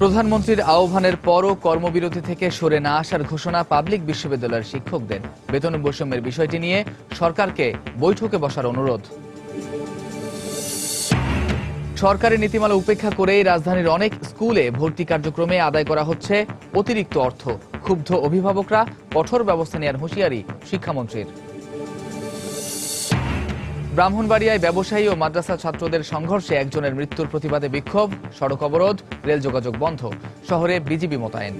প্রধানমন্ত্রীর আহ্বানের পরও কর্মবিরতি থেকে সরে না আসার ঘোষণা পাবলিক বিশ্ববিদ্যালয়ের শিক্ষকদের। বেতন বৈষম্যের বিষয়টি নিয়ে সরকারকে বৈঠকে বসার অনুরোধ। সরকারি নীতিমালা উপেক্ষা করেই রাজধানীর অনেক স্কুলে ভর্তি কার্যক্রমে আদায় করা হচ্ছে অতিরিক্ত অর্থ। ক্ষুব্ধ অভিভাবকরা, কঠোর ব্যবস্থা নেওয়ার হুঁশিয়ারি শিক্ষামন্ত্রীর। ব্রাহ্মণবাড়িয়ায় ব্যবসায়ী ও মাদ্রাসা ছাত্রদের সংঘর্ষে একজনের মৃত্যুর প্রতিবাদে বিক্ষোভ, সড়ক অবরোধ, রেল যোগাযোগ বন্ধ, শহরে বিজিবি মোতায়েন।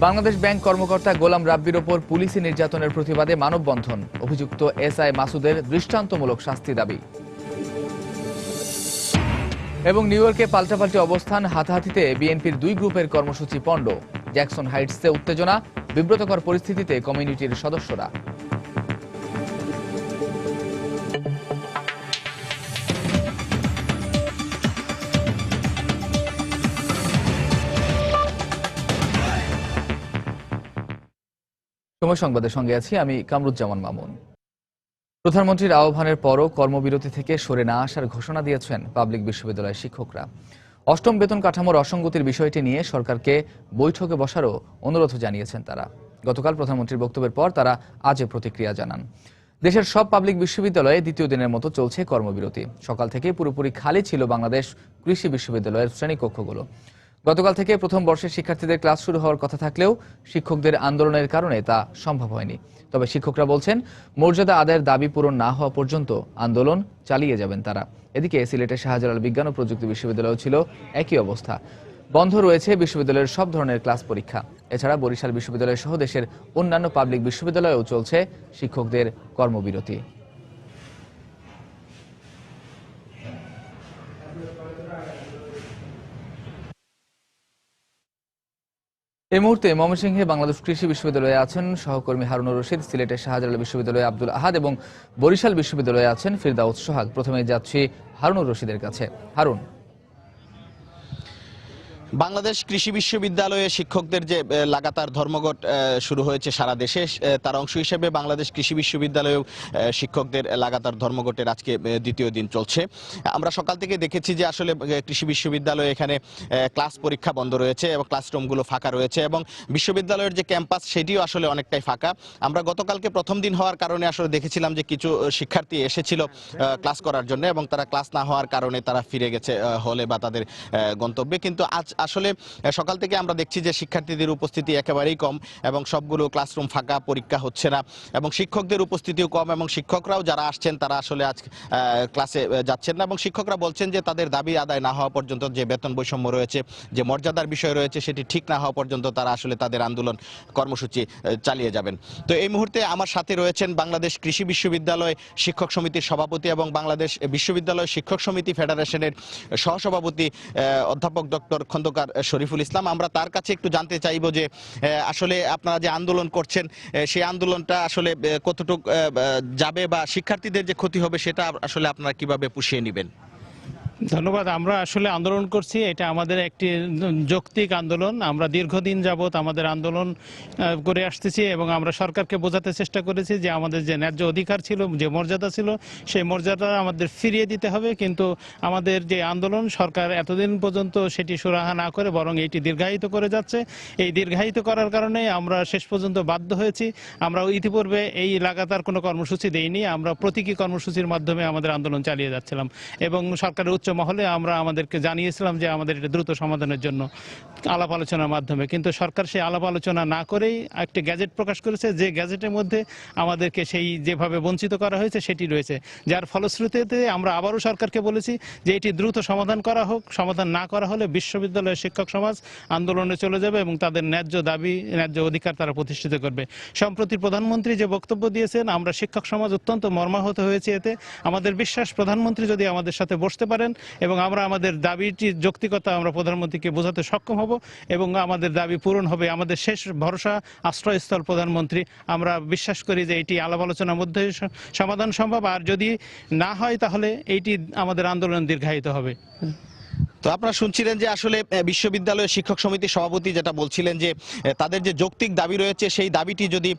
বাংলাদেশ ব্যাংক কর্মকর্তা গোলাম রাব্বির ওপর পুলিশি নির্যাতনের প্রতিবাদে মানববন্ধন। অভিযুক্ত এসআই মাসুদের দৃষ্টান্তমূলক শাস্তি দাবি। এবং নিউ ইয়র্কে পাল্টাপাল্টি অবস্থান, হাতাহাতিতে বিএনপির দুই গ্রুপের কর্মসূচি পণ্ড। জ্যাকসন হাইটসে উত্তেজনা, বিব্রতকর পরিস্থিতিতে কমিউনিটির সদস্যরা। সময় সংবাদের সঙ্গে আছি আমি কামরুজ্জামান মামুন। প্রধানমন্ত্রীর আহ্বানের পরও কর্মবিরতি থেকে সরে না আসার ঘোষণা দিয়েছেন পাবলিক বিশ্ববিদ্যালয়ের শিক্ষকরা। অষ্টম বেতন কাঠামোর অসঙ্গতির বিষয়টি নিয়ে সরকারকে বৈঠকে বসারও অনুরোধ জানিয়েছেন তারা। গতকাল প্রধানমন্ত্রীর বক্তব্যের পর তারা আজ প্রতিক্রিয়া জানান। দেশের সব পাবলিক বিশ্ববিদ্যালয়ে দ্বিতীয় দিনের মতো চলছে কর্মবিরতি। সকাল থেকে পুরোপুরি খালি ছিল বাংলাদেশ কৃষি বিশ্ববিদ্যালয়ের শ্রেণীকক্ষগুলো। গতকাল থেকে প্রথম বর্ষের শিক্ষার্থীদের ক্লাস শুরু হওয়ার কথা থাকলেও শিক্ষকদের আন্দোলনের কারণে তা সম্ভব হয়নি। তবে শিক্ষকরা বলছেন, মর্যাদা আদায়ের দাবি পূরণ না হওয়া পর্যন্ত আন্দোলন চালিয়ে যাবেন তারা। এদিকে সিলেটের শাহজালাল বিজ্ঞান ও প্রযুক্তি বিশ্ববিদ্যালয়েও ছিল একই অবস্থা। বন্ধ রয়েছে বিশ্ববিদ্যালয়ের সব ধরনের ক্লাস পরীক্ষা। এছাড়া বরিশাল বিশ্ববিদ্যালয় সহ দেশের অন্যান্য পাবলিক বিশ্ববিদ্যালয়েও চলছে শিক্ষকদের কর্মবিরতি। এই মুহূর্তে ময়মনসিংহে বাংলাদেশ কৃষি বিশ্ববিদ্যালয়ে আছেন সহকর্মী হারুনুর রশিদ, সিলেটের শাহজালাল বিশ্ববিদ্যালয়ে আব্দুল আহাদ এবং বরিশাল বিশ্ববিদ্যালয়ে আছেন ফিরদাউস সোহাগ। প্রথমে যাচ্ছি হারুনুর রশিদের কাছে। হারুন, বাংলাদেশ কৃষি বিশ্ববিদ্যালয়ে শিক্ষকদের যে লাগাতার ধর্মঘট শুরু হয়েছে সারা দেশে, তার অংশ হিসেবে বাংলাদেশ কৃষি বিশ্ববিদ্যালয়েও শিক্ষকদের লাগাতার ধর্মঘটের আজকে দ্বিতীয় দিন চলছে। আমরা সকাল থেকে দেখেছি যে আসলে কৃষি বিশ্ববিদ্যালয়ে এখানে ক্লাস পরীক্ষা বন্ধ রয়েছে এবং ক্লাসরুমগুলো ফাঁকা রয়েছে এবং বিশ্ববিদ্যালয়ের যে ক্যাম্পাস সেটিও আসলে অনেকটাই ফাঁকা। আমরা গতকালকে প্রথম দিন হওয়ার কারণে আসলে দেখেছিলাম যে কিছু শিক্ষার্থী এসেছিল ক্লাস করার জন্য এবং তারা ক্লাস না হওয়ার কারণে তারা ফিরে গেছে হলে বা তাদের গন্তব্যে। কিন্তু আজ আসলে সকাল থেকে আমরা দেখছি যে শিক্ষার্থীদের উপস্থিতি একেবারেই কম এবং সবগুলো ক্লাসরুম ফাঁকা, পরীক্ষা হচ্ছে না এবং শিক্ষকদের উপস্থিতিও কম এবং শিক্ষকরাও যারা আসছেন তারা আসলে আজ ক্লাসে যাচ্ছেন না এবং শিক্ষকরা বলছেন যে তাদের দাবি আদায় না হওয়া পর্যন্ত, যে বেতন বৈষম্য রয়েছে, যে মর্যাদার বিষয় রয়েছে, সেটি ঠিক না হওয়া পর্যন্ত তারা আসলে তাদের আন্দোলন কর্মসূচি চালিয়ে যাবেন। তো এই মুহূর্তে আমার সাথে রয়েছেন বাংলাদেশ কৃষি বিশ্ববিদ্যালয় শিক্ষক সমিতির সভাপতি এবং বাংলাদেশ বিশ্ববিদ্যালয় শিক্ষক সমিতি ফেডারেশনের সহসভাপতি অধ্যাপক ডক্টর খন্দকার শরীফুল ইসলাম। আমরা তার কাছে একটু জানতে চাইব যে আসলে আপনারা যে আন্দোলন করছেন সেই আন্দোলনটা আসলে কতটুকু যাবে বা শিক্ষার্থীদের যে ক্ষতি হবে সেটা আসলে আপনারা কিভাবে পুষিয়ে নেবেন? ধন্যবাদ। আমরা আসলে আন্দোলন করছি, এটা আমাদের একটি যৌক্তিক আন্দোলন। আমরা দীর্ঘদিন যাবৎ আমাদের আন্দোলন করে আসতেছি এবং আমরা সরকারকে বোঝাতে চেষ্টা করেছি যে আমাদের যে ন্যায্য অধিকার ছিল, যে মর্যাদা ছিল, সেই মর্যাদা আমাদের ফিরিয়ে দিতে হবে। কিন্তু আমাদের যে আন্দোলন, সরকার এতদিন পর্যন্ত সেটি সুরাহা না করে বরং এটি দীর্ঘায়িত করে যাচ্ছে। এই দীর্ঘায়িত করার কারণে আমরা শেষ পর্যন্ত বাধ্য হয়েছি। আমরা ইতিপূর্বে এই লাগাতার কোনো কর্মসূচি দেইনি, আমরা প্রতীকী কর্মসূচির মাধ্যমে আমাদের আন্দোলন চালিয়ে যাচ্ছিলাম এবং সরকারের উচ্চ মহলে আমরা আমাদেরকে জানিয়েছিলাম যে আমাদের এটা দ্রুত সমাধানের জন্য আলাপ আলোচনার মাধ্যমে। কিন্তু সরকার সেই আলাপ আলোচনা না করেই একটি গ্যাজেট প্রকাশ করেছে, যে গ্যাজেটের মধ্যে আমাদেরকে সেই যেভাবে বঞ্চিত করা হয়েছে সেটি রয়েছে, যার ফলশ্রুতিতে আমরা আবারও সরকারকে বলেছি যে এটি দ্রুত সমাধান করা হোক। সমাধান না করা হলে বিশ্ববিদ্যালয়ের শিক্ষক সমাজ আন্দোলনে চলে যাবে এবং তাদের ন্যায্য দাবি, ন্যায্য অধিকার তারা প্রতিষ্ঠিত করবে। সম্প্রতি প্রধানমন্ত্রী যে বক্তব্য দিয়েছেন, আমরা শিক্ষক সমাজ অত্যন্ত মর্মাহত হয়েছে এতে। আমাদের বিশ্বাস প্রধানমন্ত্রী যদি আমাদের সাথে বসতে পারেন এবং আমরা আমাদের দাবিটির যৌক্তিকতা আমরা প্রধানমন্ত্রীকে বোঝাতে সক্ষম হব এবং আমাদের দাবি পূরণ হবে। আমাদের শেষ ভরসা আশ্রয়স্থল প্রধানমন্ত্রী। আমরা বিশ্বাস করি যে এটি আলাপ আলোচনার মধ্যে সমাধান সম্ভব, আর যদি না হয় তাহলে এইটি আমাদের আন্দোলন দীর্ঘায়িত হবে। তো আপনারা শুনছিলেন যে আসলে বিশ্ববিদ্যালয়ের শিক্ষক সমিতির সভাপতি যেটা বলছিলেন যে তাদের যে যৌক্তিক দাবি রয়েছে সেই দাবিটি যদি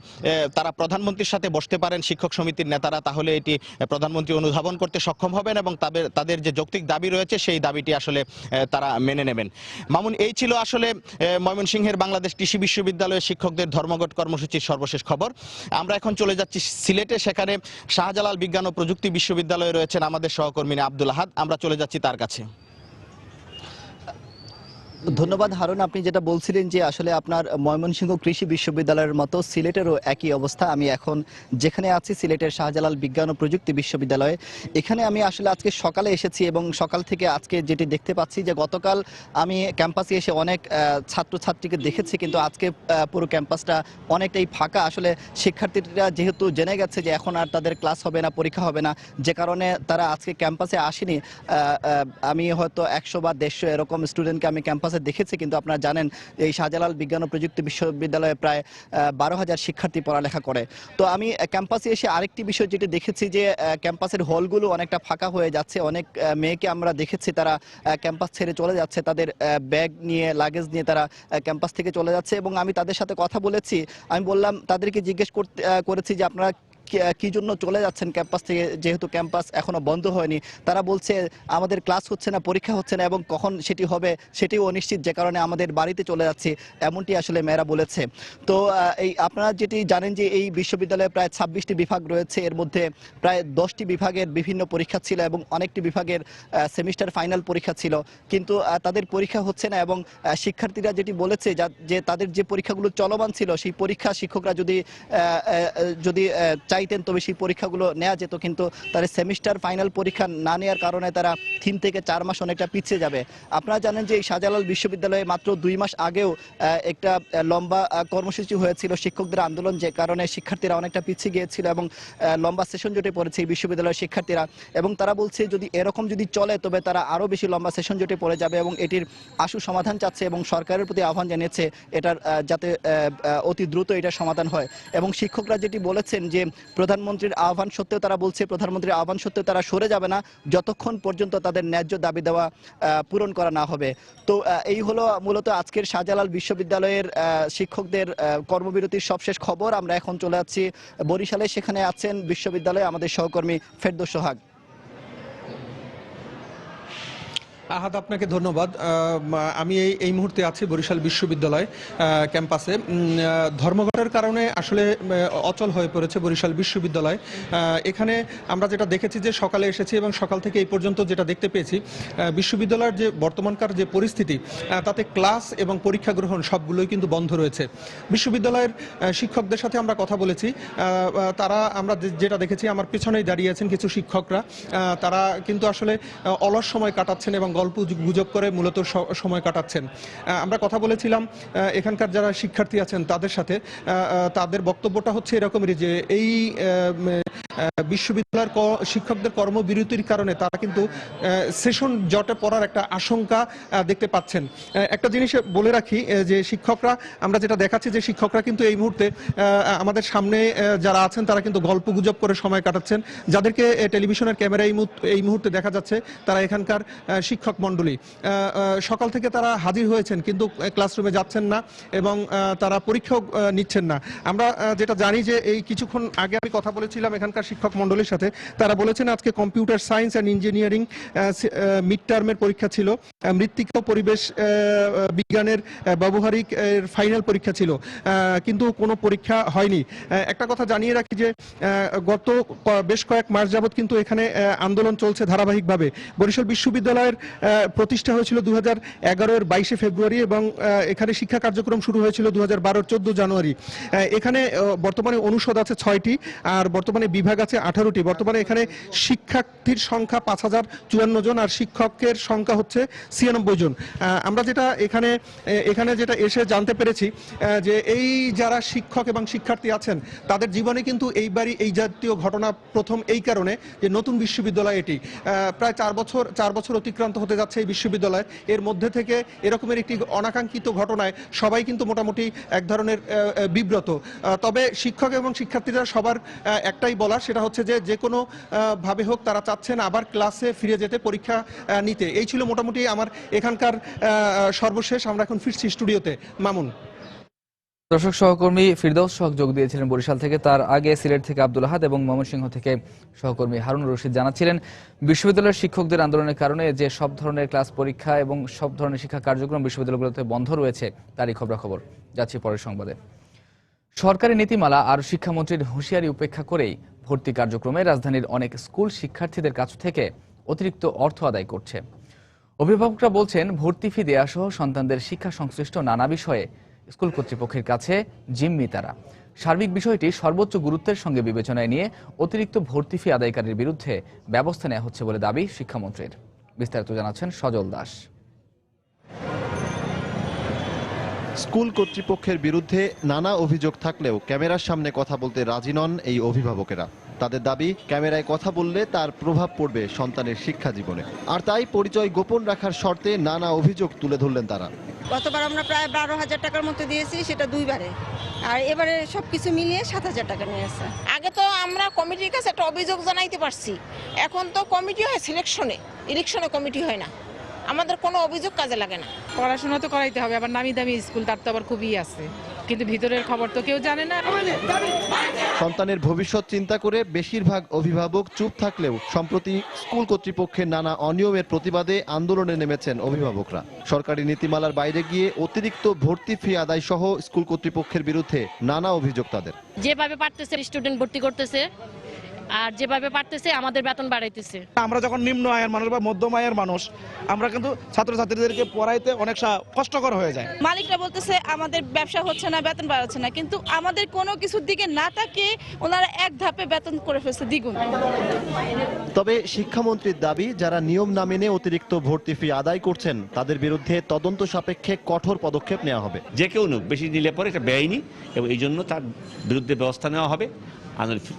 তারা প্রধানমন্ত্রীর সাথে বসতে পারেন শিক্ষক সমিতির নেতারা, তাহলে এটি প্রধানমন্ত্রী অনুধাবন করতে সক্ষম হবেন এবং তাদের যে যৌক্তিক দাবি রয়েছে সেই দাবিটি আসলে তারা মেনে নেবেন। মামুন, এই ছিল আসলে ময়মনসিংহের বাংলাদেশ কৃষি বিশ্ববিদ্যালয়ের শিক্ষকদের ধর্মঘট কর্মসূচির সর্বশেষ খবর। আমরা এখন চলে যাচ্ছি সিলেটে, সেখানে শাহজালাল বিজ্ঞান ও প্রযুক্তি বিশ্ববিদ্যালয়ে রয়েছেন আমাদের সহকর্মী আব্দুল আহাদ। আমরা চলে যাচ্ছি তার কাছে। ধন্যবাদ হারুন, আপনি যেটা বলছিলেন যে আসলে আপনার ময়মনসিংহ কৃষি বিশ্ববিদ্যালয়ের মতো সিলেটেরও একই অবস্থা। আমি এখন যেখানে আছি সিলেটের শাহজালাল বিজ্ঞান ও প্রযুক্তি বিশ্ববিদ্যালয়ে, এখানে আমি আসলে আজকে সকালে এসেছি এবং সকাল থেকে আজকে যেটি দেখতে পাচ্ছি যে গতকাল আমি ক্যাম্পাসে এসে অনেক ছাত্রছাত্রীকে দেখেছি, কিন্তু আজকে পুরো ক্যাম্পাসটা অনেকটাই ফাঁকা। আসলে শিক্ষার্থীরা যেহেতু জেনে গেছে যে এখন আর তাদের ক্লাস হবে না, পরীক্ষা হবে না, যে কারণে তারা আজকে ক্যাম্পাসে আসেনি। আমি হয়তো 100 বা 150 এরকম স্টুডেন্টকে আমি ক্যাম্পাসে দেখেছি, কিন্তু আপনারা জানেন এই শাহজালাল বিজ্ঞান ও প্রযুক্তি বিশ্ববিদ্যালয়ে প্রায় 12,000 শিক্ষার্থী পড়ালেখা করে। তো আমি ক্যাম্পাসে এসে আরেকটি বিষয় যেটি দেখেছি যে ক্যাম্পাসের হলগুলো অনেকটা ফাঁকা হয়ে যাচ্ছে। অনেক মেয়েকে আমরা দেখেছি তারা ক্যাম্পাস ছেড়ে চলে যাচ্ছে, তাদের ব্যাগ নিয়ে, লাগেজ নিয়ে তারা ক্যাম্পাস থেকে চলে যাচ্ছে এবং আমি তাদের সাথে কথা বলেছি। আমি বললাম, তাদেরকে জিজ্ঞেস করেছি যে আপনারা কি জন্য চলে যাচ্ছেন ক্যাম্পাস থেকে, যেহেতু ক্যাম্পাস এখনো বন্ধ হয়নি। তারা বলছে আমাদের ক্লাস হচ্ছে না, পরীক্ষা হচ্ছে না এবং কখন সেটি হবে সেটিও অনিশ্চিত, যে কারণে আমাদের বাড়িতে চলে যাচ্ছি, এমনটি আসলে মেয়েরা বলেছে। তো এই আপনারা যেটি জানেন যে এই বিশ্ববিদ্যালয়ে প্রায় 26টি বিভাগ রয়েছে, এর মধ্যে প্রায় 10টি বিভাগের বিভিন্ন পরীক্ষা ছিল এবং অনেকটি বিভাগের সেমিস্টার ফাইনাল পরীক্ষা ছিল, কিন্তু তাদের পরীক্ষা হচ্ছে না। এবং শিক্ষার্থীরা যেটি বলেছে যে তাদের যে পরীক্ষাগুলো চলমান ছিল সেই পরীক্ষা শিক্ষকরা যদি চাইতেন তবে সেই পরীক্ষাগুলো নেওয়া যেত, কিন্তু তার সেমিস্টার ফাইনাল পরীক্ষা না নেওয়ার কারণে তারা 3 থেকে 4 মাস অনেকটা পিছিয়ে যাবে। আপনারা জানেন যে এই শাহজালাল বিশ্ববিদ্যালয়ে মাত্র 2 মাস আগেও একটা লম্বা কর্মসূচি হয়েছিল শিক্ষকদের আন্দোলন, যে কারণে শিক্ষার্থীরা অনেকটা পিছিয়ে গিয়েছিল এবং লম্বা সেশন জোটে পড়েছে এই বিশ্ববিদ্যালয়ের শিক্ষার্থীরা। এবং তারা বলছে যদি এরকম যদি চলে তবে তারা আরও বেশি লম্বা সেশন জোটে পড়ে যাবে এবং এটির আশু সমাধান চাচ্ছে এবং সরকারের প্রতি আহ্বান জানিয়েছে এটার যাতে অতি দ্রুত এটার সমাধান হয়। এবং শিক্ষকরা যেটি বলেছেন যে প্রধানমন্ত্রীর আহ্বান সত্ত্বেও তারা বলছে প্রধানমন্ত্রীর আহ্বান সত্ত্বেও তারা সরে যাবে না যতক্ষণ পর্যন্ত তাদের ন্যায্য দাবি দেওয়া পূরণ করা না হবে। তো এই হলো মূলত আজকের শাহজালাল বিশ্ববিদ্যালয়ের শিক্ষকদের কর্মবিরতির সবশেষ খবর। আমরা এখন চলে যাচ্ছি বরিশালে, সেখানে আছেন বিশ্ববিদ্যালয়ে আমাদের সহকর্মী ফেরদৌস সোহাগ। আহাদ, আপনাকে ধন্যবাদ। আমি এই মুহূর্তে আছি বরিশাল বিশ্ববিদ্যালয় ক্যাম্পাসে। ধর্মঘটের কারণে আসলে অচল হয়ে পড়েছে বরিশাল বিশ্ববিদ্যালয়। এখানে আমরা যেটা দেখেছি যে সকালে এসেছি এবং সকাল থেকে এই পর্যন্ত যেটা দেখতে পেয়েছি, বিশ্ববিদ্যালয়ের যে বর্তমানকার যে পরিস্থিতি তাতে ক্লাস এবং পরীক্ষা গ্রহণ সবগুলোই কিন্তু বন্ধ রয়েছে। বিশ্ববিদ্যালয়ের শিক্ষকদের সাথে আমরা কথা বলেছি, আমরা যেটা দেখেছি, আমার পেছনেই দাঁড়িয়ে আছেন কিছু শিক্ষকরা, তারা কিন্তু আসলে অলস সময় কাটাচ্ছেন এবং গল্প গুজব করে মূলত সময় কাটাচ্ছেন। আমরা কথা বলেছিলাম এখানকার যারা শিক্ষার্থী আছেন তাদের সাথে, তাদের বক্তব্যটা হচ্ছে এরকমই যে এই বিশ্ববিদ্যালয়ের শিক্ষকদের কর্মবিরতির কারণে তারা কিন্তু সেশন জটে পড়ার একটা আশঙ্কা দেখতে পাচ্ছেন। একটা জিনিস বলে রাখি যে শিক্ষকরা, আমরা যেটা দেখাচ্ছি যে শিক্ষকরা কিন্তু এই মুহূর্তে আমাদের সামনে যারা আছেন তারা কিন্তু গল্প গুজব করে সময় কাটাচ্ছেন। যাদেরকে টেলিভিশনের ক্যামেরায় এই মুহূর্তে দেখা যাচ্ছে তারা এখানকার শিক্ষক মণ্ডলী। সকাল থেকে তারা হাজির হয়েছেন কিন্তু ক্লাসরুমে যাচ্ছেন না এবং তারা পরীক্ষাও নিচ্ছেন না। আমরা যেটা জানি যে এই কিছুক্ষণ আগে আমি কথা বলেছিলাম এখানকার শিক্ষক মণ্ডলীর সাথে, তারা বলেছেন আজকে computer science and engineering mid টার্মের পরীক্ষা ছিল, মৃত্তিকা পরিবেশ বিজ্ঞানের ব্যবহারিক ফাইনাল পরীক্ষা ছিল, কিন্তু কোনো পরীক্ষা হয়নি। একটা কথা জানিয়ে রাখি যে গত বেশ কয়েক মাস যাবৎ কিন্তু এখানে আন্দোলন চলছে ধারাবাহিকভাবে। বরিশাল বিশ্ববিদ্যালয়ের প্রতিষ্ঠা হয়েছিল 2011-এর 22শে ফেব্রুয়ারি এবং এখানে শিক্ষা কার্যক্রম শুরু হয়েছিল 2012-এর 14 জানুয়ারি। এখানে বর্তমানে অনুষদ আছে 6টি আর বর্তমানে বিভাগ আছে 18টি। বর্তমানে এখানে শিক্ষার্থীর সংখ্যা 5054 জন আর শিক্ষকের সংখ্যা হচ্ছে 96 জন। আমরা যেটা এখানে যেটা এসে জানতে পেরেছি যে এই যারা শিক্ষক এবং শিক্ষার্থী আছেন তাদের জীবনে কিন্তু এইবারই এই জাতীয় ঘটনা প্রথম, এই কারণে যে নতুন বিশ্ববিদ্যালয় এটি প্রায় 4 বছর অতিক্রান্ত হতে যাচ্ছে এই বিশ্ববিদ্যালয়। এর মধ্যে থেকে এরকমের একটি অনাকাঙ্ক্ষিত ঘটনায় সবাই কিন্তু মোটামুটি এক ধরনের বিব্রত। তবে শিক্ষক এবং শিক্ষার্থীরা সবার একটাই বলা, সেটা হচ্ছে যে কোনো ভাবে হোক তারা চাচ্ছেন আবার ক্লাসে ফিরে যেতে, পরীক্ষা নিতে। এই ছিল মোটামুটি আমার এখানকার সর্বশেষ। আমরা এখন ফিরছি স্টুডিওতে। মামুন। দর্শক, সহকর্মী ফিরদৌস হক যোগ দিয়েছিলেন বরিশাল থেকে। তার আগে সিলেট থেকে আব্দুল আহাদ এবং ময়মনসিংহ থেকে সহকর্মী হারুন রশিদ জানাচ্ছিলেন বিশ্ববিদ্যালয়ের শিক্ষকদের আন্দোলনের কারণে যে সব ধরনের ক্লাস পরীক্ষা এবং সব ধরনের শিক্ষা কার্যক্রম বিশ্ববিদ্যালয়গুলোতে বন্ধ রয়েছে, তারই খবরাখবর। যাচ্ছি পরের সংবাদে। সরকারি নীতিমালা আর শিক্ষামন্ত্রীর হুঁশিয়ারি উপেক্ষা করেই ভর্তি কার্যক্রমে রাজধানীর অনেক স্কুল শিক্ষার্থীদের কাছ থেকে অতিরিক্ত অর্থ আদায় করছে। অভিভাবকরা বলছেন, ভর্তি ফি দেয়া সহ সন্তানদের শিক্ষা সংশ্লিষ্ট নানা বিষয়ে স্কুল কর্তৃপক্ষের কাছে জিম্মি তারা। সার্বিক বিষয়টি সর্বোচ্চ গুরুত্বের সঙ্গে বিবেচনায় নিয়ে অতিরিক্ত ভর্তি ফি আদায়কারীর বিরুদ্ধে ব্যবস্থা নেওয়া হচ্ছে বলে দাবি শিক্ষামন্ত্রীর। বিস্তারিত জানাচ্ছেন সজল দাস। স্কুল কর্তৃপক্ষের বিরুদ্ধে নানা অভিযোগ থাকলেও ক্যামেরার সামনে কথা বলতে রাজি নন এই অভিভাবকেরা। তাদের দাবি, ক্যামেরায় কথা বললে তার প্রভাব পড়বে সন্তানের শিক্ষা জীবনে। আর তাই পরিচয় গোপন রাখার শর্তে নানা অভিযোগ তুলে ধরলেন তারা। গতবার আমরা প্রায় 12,000 টাকার মতো দিয়েছি, সেটা 2 বারে, আর এবারে সবকিছু মিলিয়ে 7,000 টাকা নিয়েছে। আগে তো আমরা কমিটির কাছে একটা অভিযোগ জানাইতে পারছি, এখন তো কমিটি হয় ইলেকশনে কমিটি হয় না, আমাদের কোনো অভিযোগ কাজে লাগে না। পড়াশোনা তো করাইতে হবে, আবার নামি দামি স্কুল, তার তো আবার খুবই আছে, কিন্তু ভিতরের খবর তো কেউ জানে না। সন্তানের ভবিষ্যৎ চিন্তা করে বেশিরভাগ অভিভাবক চুপ থাকলেও সম্প্রতি স্কুল কর্তৃপক্ষের নানা অনিয়মের প্রতিবাদে আন্দোলনে নেমেছেন অভিভাবকরা। সরকারি নীতিমালার বাইরে গিয়ে অতিরিক্ত ভর্তি ফি আদায় সহ স্কুল কর্তৃপক্ষের বিরুদ্ধে নানা অভিযোগ তাদের। যেভাবে পারতেছে স্টুডেন্ট ভর্তি করতেছে, আর যেভাবে পারতেছে আমাদের বেতন বাড়াইতেছে। আমরা যখন নিম্ন আয়ের মানুষ বা মধ্যম আয়ের মানুষ, আমরা কিন্তু ছাত্রছাত্রীদেরকে পড়াইতে অনেক কষ্টকর হয়ে যায়। মালিকরা বলতেছে আমাদের ব্যবসা হচ্ছে না, বেতন বাড়াচ্ছে না, কিন্তু আমাদের কোনো কিছুর দিকে না তাকিয়ে ওনারা এক ধাপে বেতন করে ফেলছে দ্বিগুণ। তবে শিক্ষামন্ত্রীর দাবি, যারা নিয়ম না মেনে অতিরিক্ত ভর্তি ফি আদায় করছেন তাদের বিরুদ্ধে তদন্ত সাপেক্ষে কঠোর পদক্ষেপ নেওয়া হবে। যে কেউ নোক বেশি নিলে পরে এটা বেআইনি, এবং এই জন্য তার বিরুদ্ধে ব্যবস্থা নেওয়া হবে,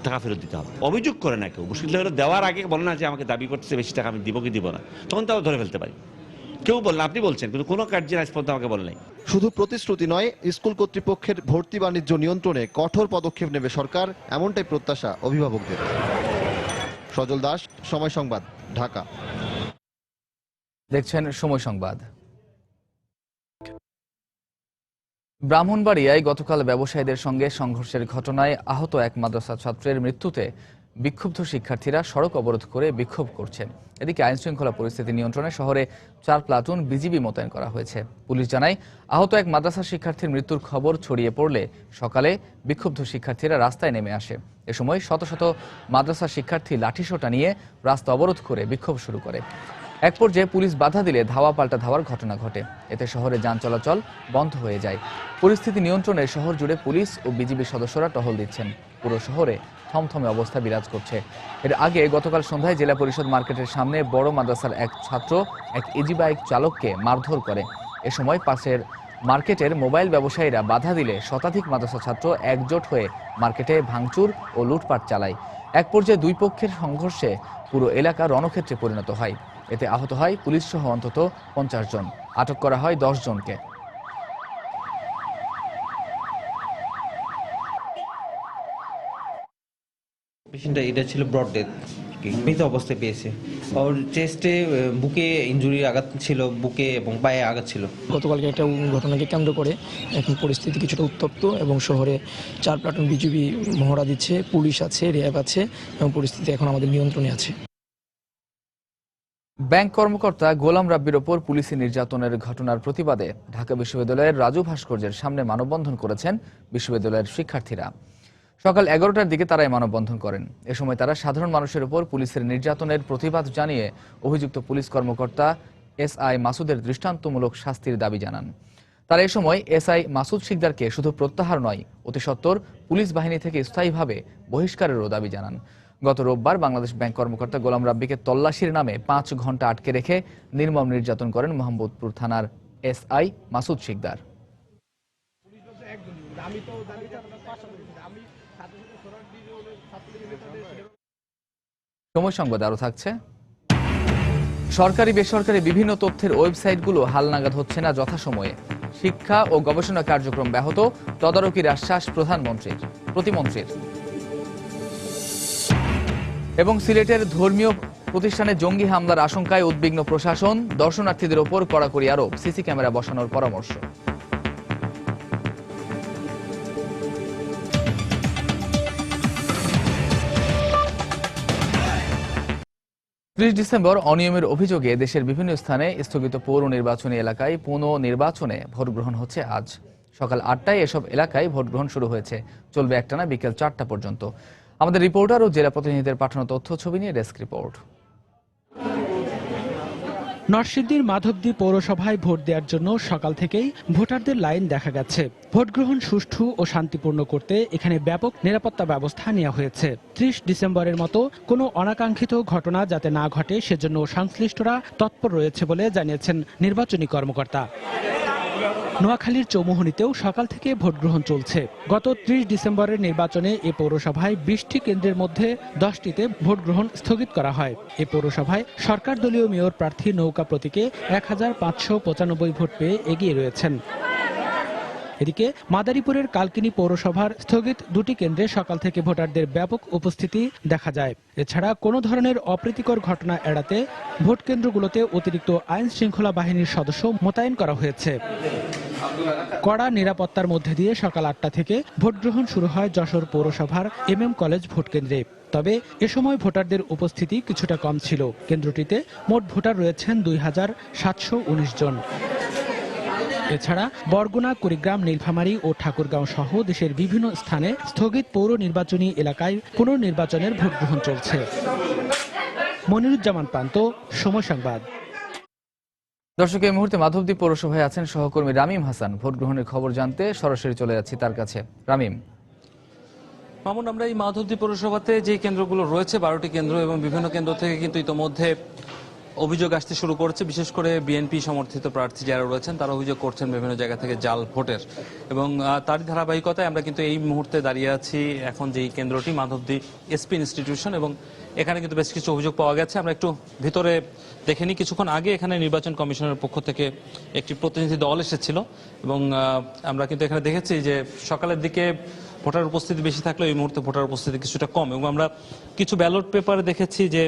টাকা ফেরত দিতে হবে। অভিযোগ করে না কেউ, মুশকিল হলো দেওয়ার আগে বলে না যে আমাকে দাবি করতেছে বেশি টাকা, আমি দিব কি দিব না, তখন তাও ধরে ফেলতে পারি। কেউ বললেন, আপনি বলছেন, কিন্তু কোনো কার্যের আজ পর্যন্ত আমাকে বলেন নাই। শুধু প্রতিশ্রুতি নয়, স্কুল কর্তৃপক্ষের ভর্তি বাণিজ্য নিয়ন্ত্রণে কঠোর পদক্ষেপ নেবে সরকার, এমনটাই প্রত্যাশা অভিভাবকদের। সজল দাস, সময় সংবাদ, ঢাকা। দেখছেন সময় সংবাদ। ব্রাহ্মণবাড়িয়ায় গতকাল ব্যবসায়ীদের সঙ্গে সংঘর্ষের ঘটনায় আহত এক মাদ্রাসা ছাত্রের মৃত্যুতে বিক্ষুব্ধ শিক্ষার্থীরা সড়ক অবরোধ করে বিক্ষোভ করছেন। এদিকে আইনশৃঙ্খলা পরিস্থিতি নিয়ন্ত্রণে শহরে 4 প্লাটুন বিজিবি মোতায়েন করা হয়েছে। পুলিশ জানায়, আহত এক মাদ্রাসা শিক্ষার্থীর মৃত্যুর খবর ছড়িয়ে পড়লে সকালে বিক্ষুব্ধ শিক্ষার্থীরা রাস্তায় নেমে আসে। এ সময় শত শত মাদ্রাসা শিক্ষার্থী লাঠিসোঁটা নিয়ে রাস্তা অবরোধ করে বিক্ষোভ শুরু করে। এক পর্যায়ে পুলিশ বাধা দিলে ধাওয়া পাল্টা ধাওয়ার ঘটনা ঘটে। এতে শহরে যান চলাচল বন্ধ হয়ে যায়। পরিস্থিতি নিয়ন্ত্রণে শহর জুড়ে পুলিশ ও বিজিবি সদস্যরা টহল দিচ্ছেন। পুরো শহরে থমথমে অবস্থা বিরাজ করছে। এর আগে গতকাল সন্ধ্যায় জেলা পরিষদ মার্কেটের সামনে বড় মাদ্রাসার এক ছাত্র এক ইজি বাইক চালককে মারধর করে। এ সময় পাশের মার্কেটের মোবাইল ব্যবসায়ীরা বাধা দিলে শতাধিক মাদ্রাসা ছাত্র একজোট হয়ে মার্কেটে ভাঙচুর ও লুটপাট চালায়। এক পর্যায়ে 2 পক্ষের সংঘর্ষে পুরো এলাকা রণক্ষেত্রে পরিণত হয়। এতে আহত হয় পুলিশ সহ অন্তত 50 জন, আটক করা হয় 10 জনকে। পেশেন্টটা এটা ছিল ব্রড ডেথ, মৃত অবস্থায় পেয়েছে। ওর চেস্টে বুকে ইনজুরির আঘাত ছিল, বুকে এবং পায়ে আঘাত ছিল। গতকালকে একটা ঘটনাকে কেন্দ্র করে এখন পরিস্থিতি কিছুটা উত্তপ্ত এবং শহরে 4 প্লাটুন বিজিবি মহড়া দিচ্ছে, পুলিশ আছে, র্যাব আছে এবং পরিস্থিতি এখন আমাদের নিয়ন্ত্রণে আছে। ব্যাংক কর্মকর্তা গোলাম রাব্বির ওপর পুলিশি নির্যাতনের ঘটনার প্রতিবাদে ঢাকা বিশ্ববিদ্যালয়ের রাজু ভাস্কর্যের সামনে মানববন্ধন করেছেন বিশ্ববিদ্যালয়ের শিক্ষার্থীরা। সকাল 11টার দিকে তারা এই মানববন্ধন করেন। এ সময় তারা সাধারণ মানুষের উপর পুলিশের নির্যাতনের প্রতিবাদ জানিয়ে অভিযুক্ত পুলিশ কর্মকর্তা এসআই মাসুদের দৃষ্টান্তমূলক শাস্তির দাবি জানান। তারা এ সময় এসআই মাসুদ শিকদারকে শুধু প্রত্যাহার নয়, অতি সত্বর পুলিশ বাহিনী থেকে স্থায়ীভাবে বহিষ্কারেরও দাবি জানান। গত রোববার বাংলাদেশ ব্যাংক কর্মকর্তা গোলাম রাব্বিকে তল্লাশির নামে 5 ঘন্টা আটকে রেখে নির্মম নির্যাতন করেন মোহাম্মদপুর থানার এসআই মাসুদ শিকদার। সময় সংবাদ আরো থাকছে। সরকারি বেসরকারি বিভিন্ন তথ্যের ওয়েবসাইটগুলো হালনাগাদ হচ্ছে না যথাসময়ে। শিক্ষা ও গবেষণা কার্যক্রম ব্যাহত, তদারকির আশ্বাস প্রতিমন্ত্রীর। এবং সিলেটের ধর্মীয় প্রতিষ্ঠানে জঙ্গি হামলার আশঙ্কায় উদ্বিগ্ন প্রশাসন, দর্শনার্থীদের ওপর কড়াকড়ি আরোপ, সিসি ক্যামেরা বসানোর পরামর্শ। 30 ডিসেম্বর অনিয়মের অভিযোগে দেশের বিভিন্ন স্থানে স্থগিত পৌর নির্বাচনী এলাকায় পুনঃনির্বাচনে ভোট গ্রহণ হচ্ছে আজ। সকাল 8টায় এসব এলাকায় ভোট গ্রহণ শুরু হয়েছে, চলবে একটানা বিকেল 4টা পর্যন্ত। আমাদের রিপোর্টার ও জেলা প্রতিনিধিদের পাঠানো তথ্য ছবি নিয়ে ডেস্ক রিপোর্ট। নরসিংদীর মাধবদী পৌরসভায় ভোট দেওয়ার জন্য সকাল থেকেই ভোটারদের লাইন দেখা গেছে। ভোট গ্রহণ সুষ্ঠু ও শান্তিপূর্ণ করতে এখানে ব্যাপক নিরাপত্তা ব্যবস্থা নেওয়া হয়েছে। 30 ডিসেম্বরের মতো কোনো অনাকাঙ্ক্ষিত ঘটনা যাতে না ঘটে সেজন্য সংশ্লিষ্টরা তৎপর রয়েছে বলে জানিয়েছেন নির্বাচনী কর্মকর্তা। নোয়াখালীর চৌমুহনীতেও সকাল থেকে ভোট গ্রহণ চলছে। গত 30 ডিসেম্বরের নির্বাচনে এ পৌরসভায় 20টি কেন্দ্রের মধ্যে 10টিতে ভোট গ্রহণ স্থগিত করা হয়। এ পৌরসভায় সরকার দলীয় মেয়র প্রার্থী নৌকা প্রতীকে 1595 ভোট পেয়ে এগিয়ে রয়েছেন। এদিকে মাদারীপুরের কালকিনি পৌরসভার স্থগিত 2টি কেন্দ্রে সকাল থেকে ভোটারদের ব্যাপক উপস্থিতি দেখা যায়। এছাড়া কোনো ধরনের অপ্রীতিকর ঘটনা এড়াতে ভোট কেন্দ্রগুলোতে অতিরিক্ত আইন শৃঙ্খলা বাহিনীর সদস্য মোতায়েন করা হয়েছে। কড়া নিরাপত্তার মধ্যে দিয়ে সকাল 8টা থেকে ভোট গ্রহণ শুরু হয় যশোর পৌরসভার MM কলেজ ভোট কেন্দ্রে। তবে এ সময় ভোটারদের উপস্থিতি কিছুটা কম ছিল। কেন্দ্রটিতে মোট ভোটার রয়েছেন 2719 জন। এছাড়া বরগুনা, কুড়িগ্রাম, নীলফামারী ও ঠাকুরগাঁও সহ দেশের বিভিন্ন স্থানে স্থগিত পৌর নির্বাচনী এলাকায় পুনর্নির্বাচনের ভোট গ্রহণ চলছে। মনিরুজ্জামান পান্ত, সময় সংবাদ। দর্শক, এই মুহূর্তে মাধবদী পৌরসভায় আছেন সহকর্মী রামিম হাসান। ভোট গ্রহণের খবর জানতে সরাসরি চলে যাচ্ছি তার কাছে। রামিম। মামুন, আমরা এই মাধবদী পৌরসভাতে যে কেন্দ্রগুলো রয়েছে 12টি কেন্দ্র এবং বিভিন্ন কেন্দ্র থেকে কিন্তু ইতোমধ্যে অভিযোগ আসতে শুরু করেছে। বিশেষ করে বিএনপি সমর্থিত প্রার্থী যারা রয়েছেন তারা অভিযোগ করছেন বিভিন্ন জায়গা থেকে জাল ভোটের, এবং তারই ধারাবাহিকতায় আমরা কিন্তু এই মুহূর্তে দাঁড়িয়ে আছি এখন যেই কেন্দ্রটি মাধবদী এসপি ইনস্টিটিউশন, এবং এখানে কিন্তু বেশ কিছু অভিযোগ পাওয়া গেছে। আমরা একটু ভিতরে দেখে নিই। কিছুক্ষণ আগে এখানে নির্বাচন কমিশনের পক্ষ থেকে একটি প্রতিনিধি দল এসেছিল, এবং আমরা কিন্তু এখানে দেখেছি যে সকালের দিকে ভোটার উপস্থিতি বেশি থাকলেও এই মুহূর্তে ভোটার উপস্থিতি কিছুটা কম, এবং আমরা কিছু ব্যালট পেপারে দেখেছি যে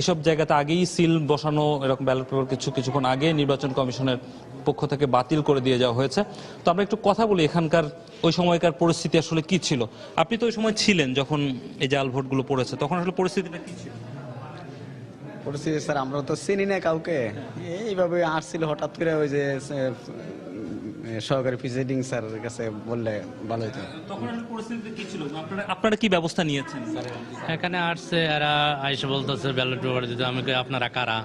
এসব জায়গাতে আগেই সিল বসানো এরকম ব্যালট পেপার কিছুক্ষণ আগে নির্বাচন কমিশনের পক্ষ থেকে বাতিল করে দিয়ে যাওয়া হয়েছে। তো আমরা একটু কথা বলি এখানকার ওই সময়কার পরিস্থিতি আসলে কি ছিল। আপনি তো ওই সময় ছিলেন যখন এই জাল ভোটগুলো পড়েছে, তখন আসলে পরিস্থিতিটা কি ছিল? পরিস্থিতি স্যার আমরা তো চিনি না কাউকে, এইভাবে আসছিল হঠাৎ করে, ওই যে সহকারী প্রেসিডিং স্যারের কাছে বললে ভালো হতো। তখন পরিস্থিতি কি ছিল, আপনারা কি ব্যবস্থা নিয়েছেন? এখানে আসছে এরা আইসে বলতেছে ব্যালট পেপার দিতে। আমি আপনারা কারা?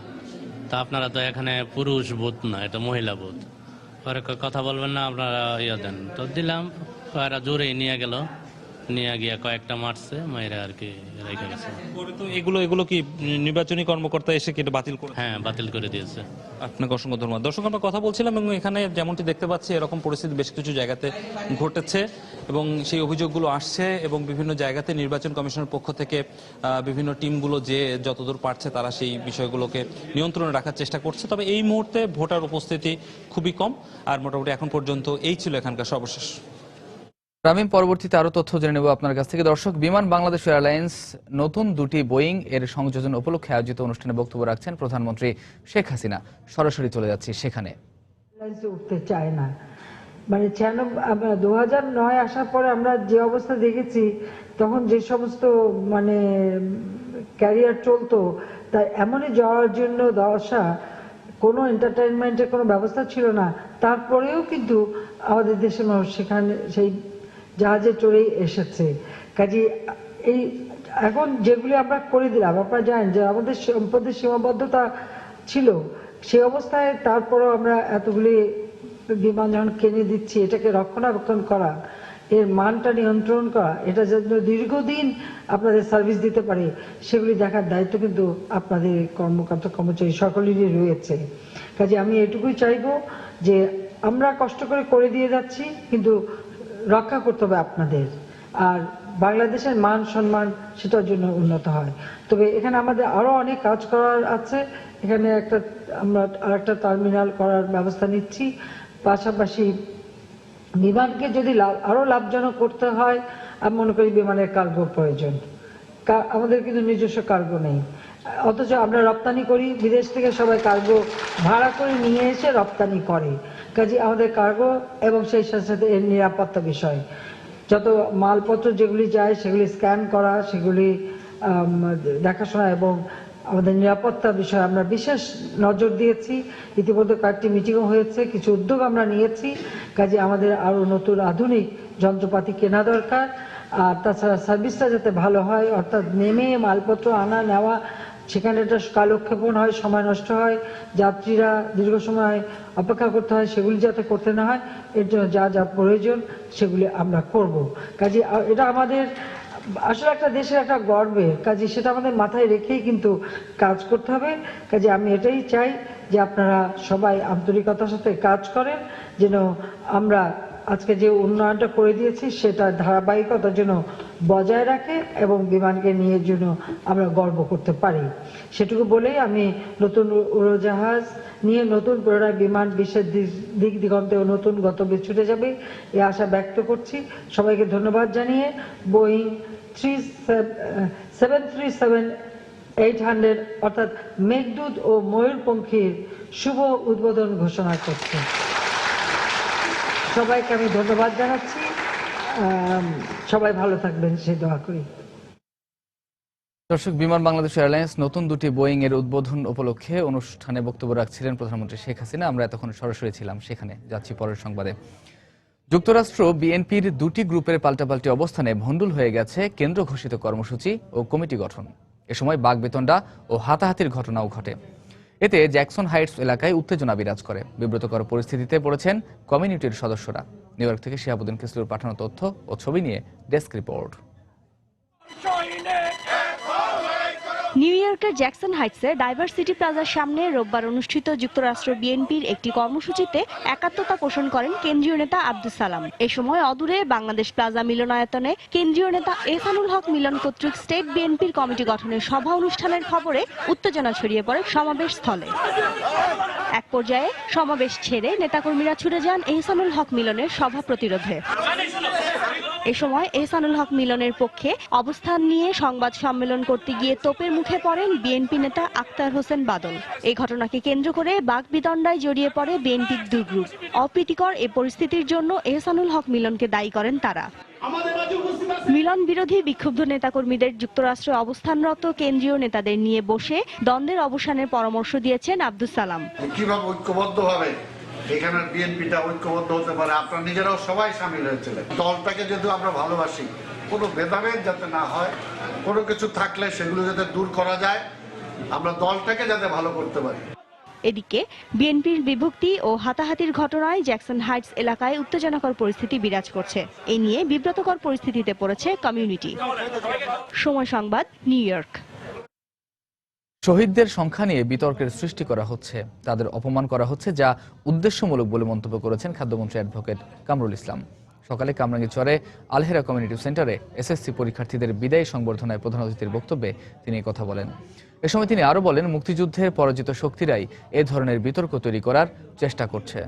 তা আপনারা তো এখানে পুরুষ বুথ না, এটা মহিলা বুথ, পরে কথা বলবেন না, আপনারা ইয়ে দেন। তো দিলাম, এরা জোরেই নিয়ে গেল, নিয়ে গিয়ে কয়েকটা মারছে, মাইরা আর কি রেখে গেছে। এগুলো কি নির্বাচনী কর্মকর্তা এসে কি বাতিল করে? হ্যাঁ, বাতিল করে দিয়েছে। আপনাকে অসংখ্য ধন্যবাদ। দর্শক, আমরা কথা বলছিলাম এবং এখানে যেমনটি দেখতে পাচ্ছি এরকম পরিস্থিতি বেশ কিছু জায়গাতে ঘটেছে এবং সেই অভিযোগগুলো আসছে, এবং বিভিন্ন জায়গাতে নির্বাচন কমিশনের পক্ষ থেকে বিভিন্ন টিমগুলো যে যতদূর পারছে তারা সেই বিষয়গুলোকে নিয়ন্ত্রণে রাখার চেষ্টা করছে। তবে এই মুহূর্তে ভোটার উপস্থিতি খুবই কম, আর মোটামুটি এখন পর্যন্ত এই ছিল এখানকার সর্বশেষ। রামিম, পরবর্তীতে আরো তথ্য জেনে নেব আপনার কাছ থেকে। দর্শক, বিমান বাংলাদেশ এয়ারলাইন্স নতুন 2টি বোয়িং এর সংযোজন উপলক্ষে আয়োজিত অনুষ্ঠানে বক্তব্য রাখছেন প্রধানমন্ত্রী শেখ হাসিনা। সরাসরি চলে যাচ্ছি সেখানে। উঠতে চায় না, মানে 2009 আসার পরে আমরা যে অবস্থা দেখেছি, তখন যে সমস্ত মানে ক্যারিয়ার চলতো, তা এমনই যাওয়ার জন্য দশা, কোনো এন্টারটেনমেন্টের কোনো ব্যবস্থা ছিল না। তারপরেও কিন্তু আমাদের দেশের মানুষ সেখানে সেই জাহাজে চড়েই এসেছে। কাজে এই এখন যেগুলি আমরা করে দিলাম, আপনারা জানেন যে আমাদের সম্পদের সীমাবদ্ধতা ছিল, সেই অবস্থায় তারপরেও আমরা এতগুলি বিমান যখন কিনে দিচ্ছি, এটাকে রক্ষণাবেক্ষণ করা, এর মানটা নিয়ন্ত্রণ করা, এটা যেন দীর্ঘদিন আপনাদের সার্ভিস দিতে পারে, সেগুলি দেখার দায়িত্ব কিন্তু আপনাদের কর্মকর্তা কর্মচারী সকলেরই রয়েছে। কাজে আমি এটুকুই চাইবো যে আমরা কষ্ট করে দিয়ে যাচ্ছি, কিন্তু রক্ষা করতে হবে আপনাদের, আর বাংলাদেশের মান সম্মান সেটার জন্য উন্নত হয়। তবে এখানে আমাদের আরো অনেক কাজ করার আছে। এখানে আমরা আরেকটা টার্মিনাল করার ব্যবস্থা নিচ্ছি। পাশাপাশি বিমানকে যদি আরো লাভজনক করতে হয়, আমি মনে করি বিমানের কার্গো প্রয়োজন। আমাদের কিন্তু নিজস্ব কার্গো নেই, অথচ আমরা রপ্তানি করি, বিদেশ থেকে সবাই কার্গো ভাড়া করে নিয়ে এসে রপ্তানি করে। কাজে আমাদের কার্গো এবং সেই সাথে সাথে এর নিরাপত্তা বিষয়, যত মালপত্র যেগুলি যায় সেগুলি স্ক্যান করা, সেগুলি দেখাশোনা এবং আমাদের নিরাপত্তা বিষয়ে আমরা বিশেষ নজর দিয়েছি। ইতিমধ্যে কয়েকটি মিটিংও হয়েছে, কিছু উদ্যোগ আমরা নিয়েছি। কাজে আমাদের আরও নতুন আধুনিক যন্ত্রপাতি কেনা দরকার। আর তাছাড়া সার্ভিসটা যাতে ভালো হয়, অর্থাৎ নেমে মালপত্র আনা নেওয়া, সেখানে একটা কালক্ষেপণ হয়, সময় নষ্ট হয়, যাত্রীরা দীর্ঘ সময় অপেক্ষা করতে হয়, সেগুলি যাতে করতে না হয়, এর জন্য যা যা প্রয়োজন সেগুলি আমরা করব। কাজে এটা আমাদের আসলে একটা দেশের একটা গর্বের কাজে, সেটা আমাদের মাথায় রেখেই কিন্তু কাজ করতে হবে। কাজে আমি এটাই চাই যে আপনারা সবাই আন্তরিকতার সাথে কাজ করেন, যেন আমরা আজকে যে উন্নয়নটা করে দিয়েছি সেটা ধারাবাহিকতার জন্য বজায় রাখে এবং বিমানকে নিয়ে জন্য আমরা গর্ব করতে পারি। সেটুকু বলেই আমি নতুন উড়োজাহাজ নিয়ে নতুন পুনরায় বিমান বিশ্বের দিক দিগন্তে ও নতুন গন্তব্যে ছুটে যাবে এই আশা ব্যক্ত করছি। সবাইকে ধন্যবাদ জানিয়ে বোয়িং 737-800 অর্থাৎ মেঘদূত ও ময়ূরপঙ্খীর শুভ উদ্বোধন ঘোষণা করছি। সবাইকে আমি ধন্যবাদ জানাচ্ছি। সবাই ভালো থাকবেন সেই দোয়া করি। দর্শক, বিমান বাংলাদেশ এয়ারলাইন্স নতুন দুটি বোয়িং এর উদ্বোধন উপলক্ষে অনুষ্ঠানে বক্তব্য রাখছিলেন প্রধানমন্ত্রী শেখ হাসিনা। আমরা এতক্ষণ সরাসরি ছিলাম সেখানে। যাচ্ছি পরের সংবাদে। যুক্তরাষ্ট্র বিএনপির দুটি গ্রুপের পাল্টাপাল্টি অবস্থানে ভণ্ডুল হয়ে গেছে কেন্দ্র ঘোষিত কর্মসূচি ও কমিটি গঠন। এ সময় বাকবিতণ্ডা ও হাতাহাতির ঘটনাও ঘটে। এতে জ্যাকসন হাইটস এলাকায় উত্তেজনা বিরাজ করে। বিব্রতকর পরিস্থিতিতে পড়েছেন কমিউনিটির সদস্যরা। নিউ ইয়র্ক থেকে শিহাবুদ্দিন কিসলুর পাঠানো তথ্য ও ছবি নিয়ে ডেস্ক রিপোর্ট। নিউ ইয়র্কের জ্যাকসন হাইটসে ডাইভার্সিটি প্লাজার সামনে রোববার অনুষ্ঠিত যুক্তরাষ্ট্র বিএনপির একটি কর্মসূচিতে একাত্মতা পোষণ করেন কেন্দ্রীয় নেতা আব্দুস সালাম। এ সময় অদূরে বাংলাদেশ প্লাজা মিলনায়তনে কেন্দ্রীয় নেতা এহসানুল হক মিলন কর্তৃক স্টেট বিএনপির কমিটি গঠনের সভা অনুষ্ঠানের খবরে উত্তেজনা ছড়িয়ে পড়ে সমাবেশ স্থলে। এক পর্যায়ে সমাবেশ ছেড়ে নেতাকর্মীরা ছুটে যান এহসানুল হক মিলনের সভা প্রতিরোধে। এ সময় এহসানুল হক মিলনের পক্ষে অবস্থান নিয়ে সংবাদ সম্মেলন করতে গিয়ে তোপের মুখে পড়েন বিএনপি নেতা আক্তার হোসেন বাদল। এই ঘটনাকে কেন্দ্র করে বাকবিতণ্ডায় জড়িয়ে পড়ে বিএনপির দুই গ্রুপ। অপ্রীতিকর এ পরিস্থিতির জন্য এহসানুল হক মিলনকে দায়ী করেন তারা। মিলন বিরোধী বিক্ষুব্ধ নেতাকর্মীদের যুক্তরাষ্ট্রে অবস্থানরত কেন্দ্রীয় নেতাদের নিয়ে বসে দ্বন্দ্বের অবসানের পরামর্শ দিয়েছেন আব্দুস সালাম। কিভাবে ঐক্যবদ্ধভাবে এখানে বিএনপিটা ঐক্যবদ্ধ হতে পারে, আপনারা নিজেরাও সবাই সামিল হয়েছিলেন। দলটাকে যদি আমরা ভালোবাসি, কোনো ভেদাভেদ যাতে না হয়, কোনো কিছু থাকলে সেগুলো যাতে দূর করা যায়, আমরা দলটাকে যাতে ভালো করতে পারি। এদিকে বিএনপির বিভক্তি ও হাতাহাতির ঘটনায় জ্যাকসন হাইটস এলাকায় উত্তেজনাকর পরিস্থিতি বিরাজ করছে। এ নিয়ে বিব্রতকর পরিস্থিতিতে পড়েছে কমিউনিটি। সময় সংবাদ, নিউ ইয়র্ক। শহীদদের সংখ্যা নিয়ে বিতর্কের সৃষ্টি করা হচ্ছে, তাদের অপমান করা হচ্ছে, যা উদ্দেশ্যমূলক বলে মন্তব্য করেছেন খাদ্যমন্ত্রী অ্যাডভোকেট কামরুল ইসলাম। সকালে কামরাঙ্গীরচরে আলহেরা কমিউনিটি সেন্টারে এসএসসি পরীক্ষার্থীদের বিদায়ী সংবর্ধনায় প্রধান অতিথির বক্তব্যে তিনি কথা বলেন। এ সময় তিনি আরও বলেন, মুক্তিযুদ্ধে পরাজিত শক্তিরাই এ ধরনের বিতর্ক তৈরি করার চেষ্টা করছে।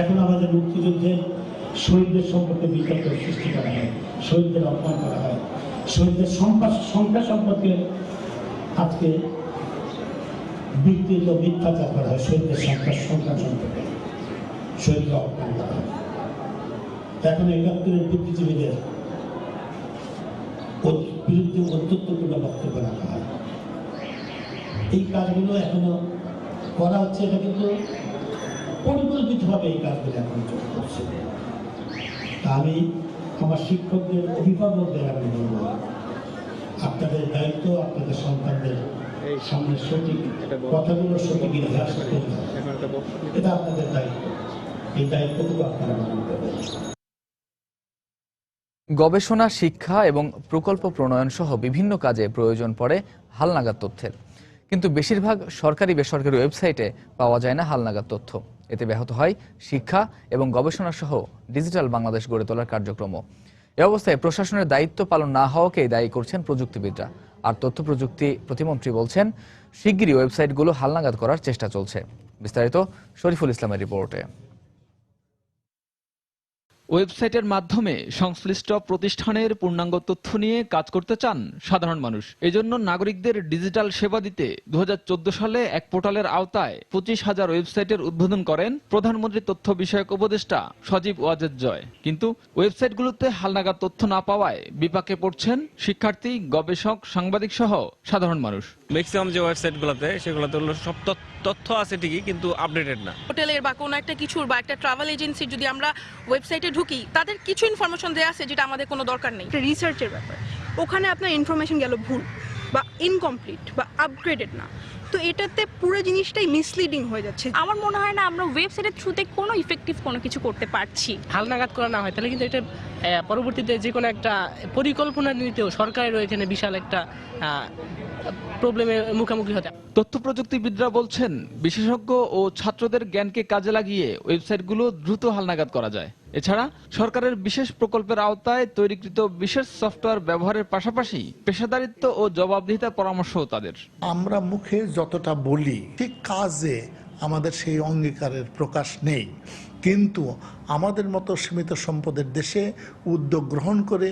এখন আমাদের মুক্তিযুদ্ধে শহীদদের সম্পর্কে বিতর্ক সৃষ্টি করা হয়, শহীদদের অপমান করা হয়, শহীদদের সংখ্যা সম্পর্কে আজকে বিকৃত মিথ্যাচার করা হয়, শহীদদের সংখ্যা সম্পর্কে শহীদদের অপমান করা হয়। এখন ৭১-এর বুদ্ধিজীবীদের বিরুদ্ধে অত্যন্তপূর্ণ বক্তব্য রাখা হয়। এই কাজগুলো এখনো করা হচ্ছে, এটা কিন্তু পরিকল্পিতভাবে এই কাজগুলো এখন করছে। তা আমি আমার শিক্ষকদের, অভিভাবকদের আমি বলব, আপনাদের দায়িত্ব আপনাদের সন্তানদের সামনে সঠিক কথাগুলো সঠিক ইতিহাস করতে হবে, এটা আপনাদের দায়িত্ব। এই দায়িত্বটুকু আপনারা পালন করবেন। গবেষণা, শিক্ষা এবং প্রকল্প প্রণয়ন সহ বিভিন্ন কাজে প্রয়োজন পড়ে হালনাগাদ তথ্যের, কিন্তু বেশিরভাগ সরকারি বেসরকারি ওয়েবসাইটে পাওয়া যায় না হালনাগাদ তথ্য। এতে ব্যাহত হয় শিক্ষা এবং গবেষণা সহ ডিজিটাল বাংলাদেশ গড়ে তোলার কার্যক্রম। এ অবস্থায় প্রশাসনের দায়িত্ব পালন না হওয়াকেই দায়ী করছেন প্রযুক্তিবিদরা। আর তথ্য প্রযুক্তি প্রতিমন্ত্রী বলছেন, শিগগিরই ওয়েবসাইটগুলো হালনাগাদ করার চেষ্টা চলছে। বিস্তারিত শরীফুল ইসলামের রিপোর্টে। ওয়েবসাইটের মাধ্যমে সংশ্লিষ্ট প্রতিষ্ঠানের পূর্ণাঙ্গ তথ্য নিয়ে কাজ করতে চান সাধারণ মানুষ। এজন্য নাগরিকদের ডিজিটাল সেবা দিতে 2014 সালে এক পোর্টালের আওতায় 25,000 ওয়েবসাইটের উদ্বোধন করেন প্রধানমন্ত্রী তথ্য বিষয়ক উপদেষ্টা সজীব ওয়াজেদ জয়। কিন্তু ওয়েবসাইটগুলোতে হালনাগাদ তথ্য না পাওয়ায় বিপাকে পড়ছেন শিক্ষার্থী, গবেষক, সাংবাদিক সহ সাধারণ মানুষ। ম্যাক্সিমাম যে ওয়েবসাইটগুলোতে সেগুলোতে হলো সব তথ্য আছে ঠিকই, কিন্তু আপডেটেড না। হোটেলের বা কোনো একটা কিছুর বা একটা ট্রাভেল এজেন্সির যদি আমরা ওয়েবসাইটে ঢুকি, তাদের কিছু ইনফরমেশন দেওয়া আছে যেটা আমাদের কোনো দরকার নেই। রিসার্চের ব্যাপার, ওখানে আপনার ইনফরমেশন গেল ভুল বা ইনকমপ্লিট বা আপগ্রেডেড না, তো এটাতে পুরো জিনিসটাই মিসলিডিং হয়ে যাচ্ছে। আমার মনে হয় না আমরা ওয়েবসাইটের থ্রুতে কোনো ইফেক্টিভ কোনো কিছু করতে পারছি। হালনাগাদ করা না হয় তাহলে কিন্তু এটা পরবর্তীতে যে কোনো একটা পরিকল্পনা নিতেও সরকারেরও এখানে বিশাল একটা প্রবলেমের মুখোমুখি হতে। তথ্য প্রযুক্তিবিদরা বলছেন, বিশেষজ্ঞ ও ছাত্রদের জ্ঞানকে কাজে লাগিয়ে ওয়েবসাইটগুলো দ্রুত হালনাগাদ করা যায়। এছাড়া সরকারের বিশেষ প্রকল্পের আওতায় তৈরিকৃত বিশেষ সফটওয়্যার ব্যবহারের পাশাপাশি পেশাদারিত্ব ও জবাবদিহিতার পরামর্শও তাদের। আমরা মুখে যতটা বলি ঠিক কাজে আমাদের সেই অঙ্গীকারের প্রকাশ নেই, কিন্তু আমাদের মতো সীমিত সম্পদের দেশে উদ্যোগ গ্রহণ করে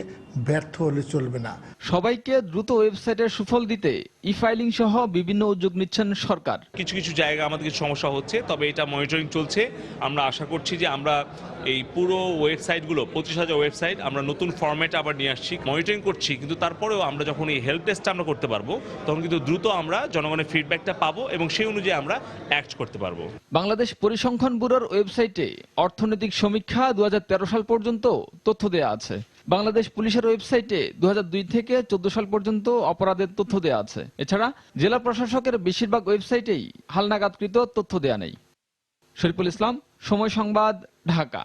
ব্যর্থ হলে চলবে না। সবাইকে দ্রুত ওয়েবসাইটের সুফল দিতে ই ফাইলিং সহ বিভিন্ন উদ্যোগ নিচ্ছেন সরকার। কিছু কিছু জায়গা আমাদের কিছু সমস্যা হচ্ছে, তবে এটা মনিটরিং চলছে। আমরা আশা করছি যে আমরা এই পুরো ওয়েবসাইটগুলো 25,000 ওয়েবসাইট আমরা নতুন ফরম্যাটে আবার নিয়ে আসছি, মনিটরিং করছি। কিন্তু তারপরেও আমরা যখন এই হেল্প ডেস্কটা আমরা করতে পারবো, তখন কিন্তু দ্রুত আমরা জনগণের ফিডব্যাকটা পাবো এবং সেই অনুযায়ী আমরা অ্যাক্ট করতে পারবো। বাংলাদেশ পরিসংখ্যান ব্যুরোর ওয়েবসাইটে অর্থনৈতিক সমীক্ষা 2013 সাল পর্যন্ত তথ্য দেয়া আছে। বাংলাদেশ পুলিশের ওয়েবসাইটে 2002 থেকে 14 সাল পর্যন্ত অপরাধের তথ্য দেয়া আছে। এছাড়া জেলা প্রশাসকের বেশিরভাগ ওয়েবসাইটেই হালনাগাদকৃত তথ্য দেয়া নেই। শরীফুল ইসলাম, সময় সংবাদ, ঢাকা।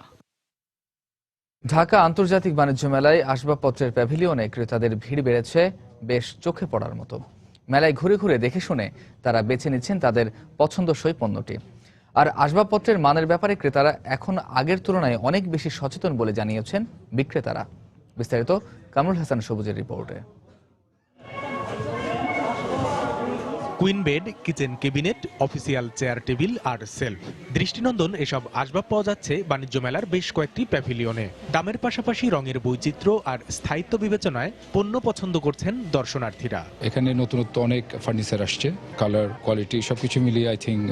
ঢাকা আন্তর্জাতিক বাণিজ্য মেলায় আসবাবপত্রের প্যাভিলিয়নে ক্রেতাদের ভিড় বেড়েছে বেশ চোখে পড়ার মতো। মেলায় ঘুরে ঘুরে দেখে শুনে তারা বেছে নিচ্ছেন তাদের পছন্দসই পণ্যটি। আর আসবাবপত্রের মানের ব্যাপারে ক্রেতারা এখন আগের তুলনায় অনেক বেশি সচেতন বলে জানিয়েছেন বিক্রেতারা। বিস্তারিত কামরুল হাসান সবুজের রিপোর্টে। Queen bed, kitchen cabinet, official chair table আর সেলফ, দৃষ্টিনন্দন এসব আসবাব পাওয়া যাচ্ছে বাণিজ্য মেলার বেশ কয়েকটি প্যাভিলিয়নে। দামের পাশাপাশি রঙের বৈচিত্র্য আর স্থায়িত্ব বিবেচনায় পণ্য পছন্দ করছেন দর্শনার্থীরা। এখানে নতুনত্ব অনেক ফার্নিচার আসছে, কালার, কোয়ালিটি সবকিছু মিলিয়ে আই থিঙ্ক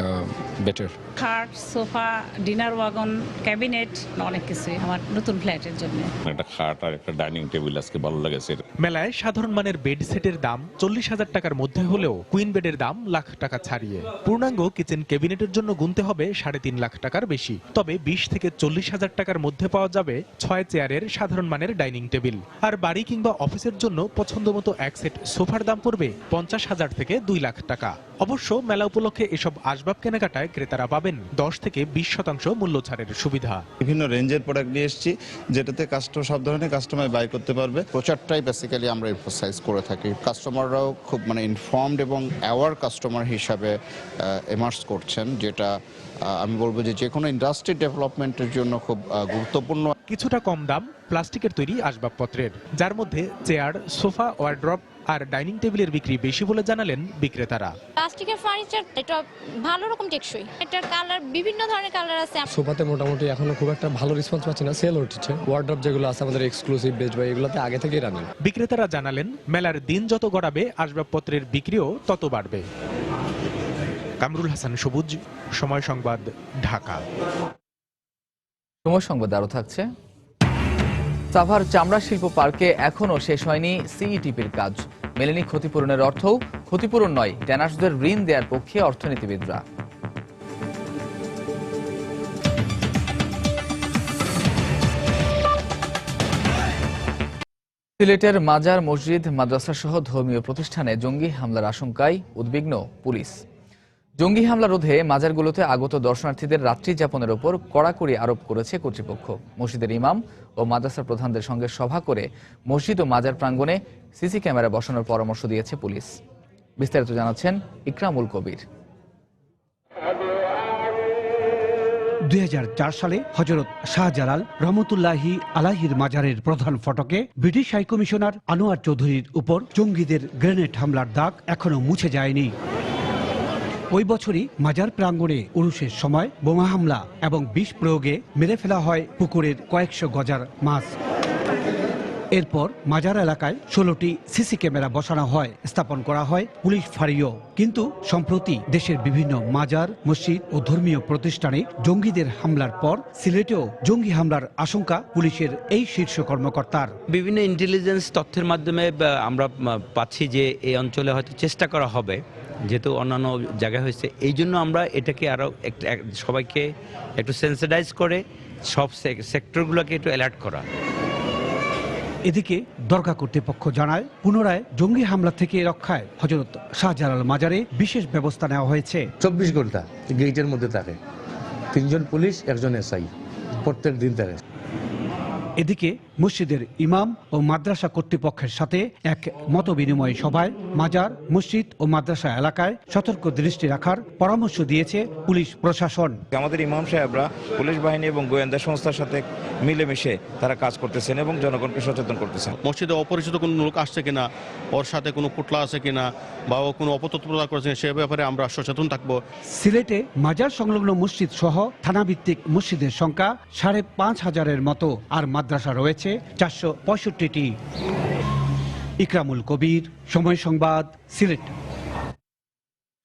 বেটার। খাট, সোফা, ডিনার ওয়াগন, ক্যাবিনেট, অনেক কিছুই আমার নতুন ফ্ল্যাটের জন্য। একটা খাট আর একটা ডাইনিং টেবিল আজকে ভালো লাগেছে। মেলায় সাধারণ মানের বেড সেটের দাম 40,000 টাকার মধ্যে হলেও কুইন বেডের দাম লাখ টাকা ছাড়িয়ে। পূর্ণাঙ্গ কিচেন ক্যাবিনেটের জন্য গুনতে হবে 3.5 লাখ টাকার বেশি। তবে 20 থেকে 40,000 টাকার মধ্যে পাওয়া যাবে 6 চেয়ারের সাধারণ মানের ডাইনিং টেবিল। আর বাড়ি কিংবা অফিসের জন্য পছন্দ মতো এক সেট সোফার দাম পড়বে 50,000 থেকে 2 লাখ টাকা। অবশ্য মেলা উপলক্ষে এসব আসবাব কেনাকাটায় ক্রেতারা পাবেন 10 থেকে 20% মূল্য ছাড়ের সুবিধা। বিভিন্ন রেঞ্জের প্রোডাক্ট নিয়ে এসেছি, যেটাতে সব ধরনের কাস্টমার বাই করতে পারবে। প্রচারটাই বেসিক্যালি আমরা এমফাসাইজ করে থাকি। কাস্টমাররাও খুব ইনফর্মড এবং অ্যাওয়ার কাস্টমার হিসাবে এমার্জ করছেন, যেটা আমি বলবো যে কোনো ইন্ডাস্ট্রি ডেভেলপমেন্টের জন্য খুব গুরুত্বপূর্ণ। কিছুটা কম দাম প্লাস্টিকের তৈরি আসবাবপত্রের, যার মধ্যে চেয়ার, সোফা, ওয়ারড্রপ আর ডাইনিং টেবিলের বিক্রি বেশি বলে জানালেন বিক্রেতারা। প্লাস্টিকের ফার্নিচার এটা ভালো রকম টেকসই, এটার কালার বিভিন্ন ধরনের কালার আছে। সোফাতে মোটামুটি এখনো খুব একটা ভালো রেসপন্স পাচ্ছি না, সেল হচ্ছে। ওয়ারড্রপ যেগুলো আছে আমাদের এক্সক্লুসিভ বেচ বা এগুলোতে আগে থেকেই রানিং। বিক্রেতারা জানালেন মেলার দিন যত গড়াবে আসবাবপত্রের বিক্রিও তত বাড়বে। কামরুল হাসান সবুজ, সময় সংবাদ, ঢাকা। সময় সংবাদ আরো থাকছে। সাভার চামড়া শিল্প পার্কে এখনো শেষ হয়নি সিইটিপির কাজ। মেলেনি ক্ষতিপূরণের অর্থও। ক্ষতিপূরণ নয়, ট্যানার্সদের ঋণ দেওয়ার পক্ষে অর্থনীতিবিদরা। সিলেটের মাজার, মসজিদ, মাদ্রাসা সহ ধর্মীয় প্রতিষ্ঠানে জঙ্গি হামলার আশঙ্কায় উদ্বিগ্ন পুলিশ। জঙ্গি হামলা রোধে মাজারগুলোতে আগত দর্শনার্থীদের রাত্রি যাপনের ওপর কড়াকড়ি আরোপ করেছে কর্তৃপক্ষ। মসজিদের ইমাম ও মাদ্রাসার প্রধানদের সঙ্গে সভা করে মসজিদ ও মাজার প্রাঙ্গণে সিসি ক্যামেরা বসানোর পরামর্শ দিয়েছে পুলিশ। বিস্তারিত জানাচ্ছেন ইকরামুল কবির। 2004 সালে হযরত শাহজালাল রহমতুল্লাহি আলাইহির মাজারের প্রধান ফটকে ব্রিটিশ হাই কমিশনার আনোয়ার চৌধুরীর উপর জঙ্গিদের গ্রেনেড হামলার দাগ এখনো মুছে যায়নি। ওই বছরই মাজার প্রাঙ্গণে উরুসের সময় বোমা হামলা এবং বিষ প্রয়োগে মেরে ফেলা হয় পুকুরের কয়েকশো গজার মাছ। এরপর মাজার এলাকায় 16টি সিসি ক্যামেরা বসানো হয়, স্থাপন করা হয় পুলিশ ফাঁড়িও। কিন্তু সম্প্রতি দেশের বিভিন্ন মাজার, মসজিদ ও ধর্মীয় প্রতিষ্ঠানে জঙ্গিদের হামলার পর সিলেটেও জঙ্গি হামলার আশঙ্কা পুলিশের এই শীর্ষ কর্মকর্তার। বিভিন্ন ইন্টেলিজেন্স তথ্যের মাধ্যমে আমরা পাচ্ছি যে এই অঞ্চলে হয়তো চেষ্টা করা হবে, যেহেতু অন্যান্য জায়গায় হয়েছে, এই জন্য আমরা এটাকে আরও সবাইকে একটু সেন্সিটাইজ করে সব সেক্টরগুলোকে একটু অ্যালার্ট করা। এদিকে দরগা কর্তৃপক্ষ জানায় পুনরায় জঙ্গি হামলা থেকে রক্ষায় হযরত শাহজালাল মাজারে বিশেষ ব্যবস্থা নেওয়া হয়েছে। 24 ঘন্টা গেটের মধ্যে থাকে 3 জন পুলিশ, 1 জন এসআই প্রত্যেক দিন থাকে। এদিকে মসজিদের ইমাম ও মাদ্রাসা কর্তৃপক্ষের সাথে এক মতবিনিময় সভায় মাজার, মসজিদ ও মাদ্রাসা এলাকায় সতর্ক দৃষ্টি রাখার পরামর্শ দিয়েছে পুলিশ প্রশাসন। আমাদের ইমাম সাহেবরা পুলিশ বাহিনী এবং গোয়েন্দা সংস্থার সাথে মিলেমিশে তারা কাজ করতেছেন এবং জনগণকে সচেতন করতেছেন। মসজিদে অপরিচিত কোনো লোক আসছে কিনা, ওর সাথে কোনো পোটলা আছে কিনা বা ও কোনো অপতৎপরতা করেছে সে ব্যাপারে আমরা সচেতন থাকবো। সিলেটে মাজার সংলগ্ন মসজিদ সহ থানাভিত্তিক মসজিদের সংখ্যা 5,500-এর মতো, আর মাদ্রাসা রয়েছে 465টি। ইকরামুল কবির, সময় সংবাদ, সিলেট।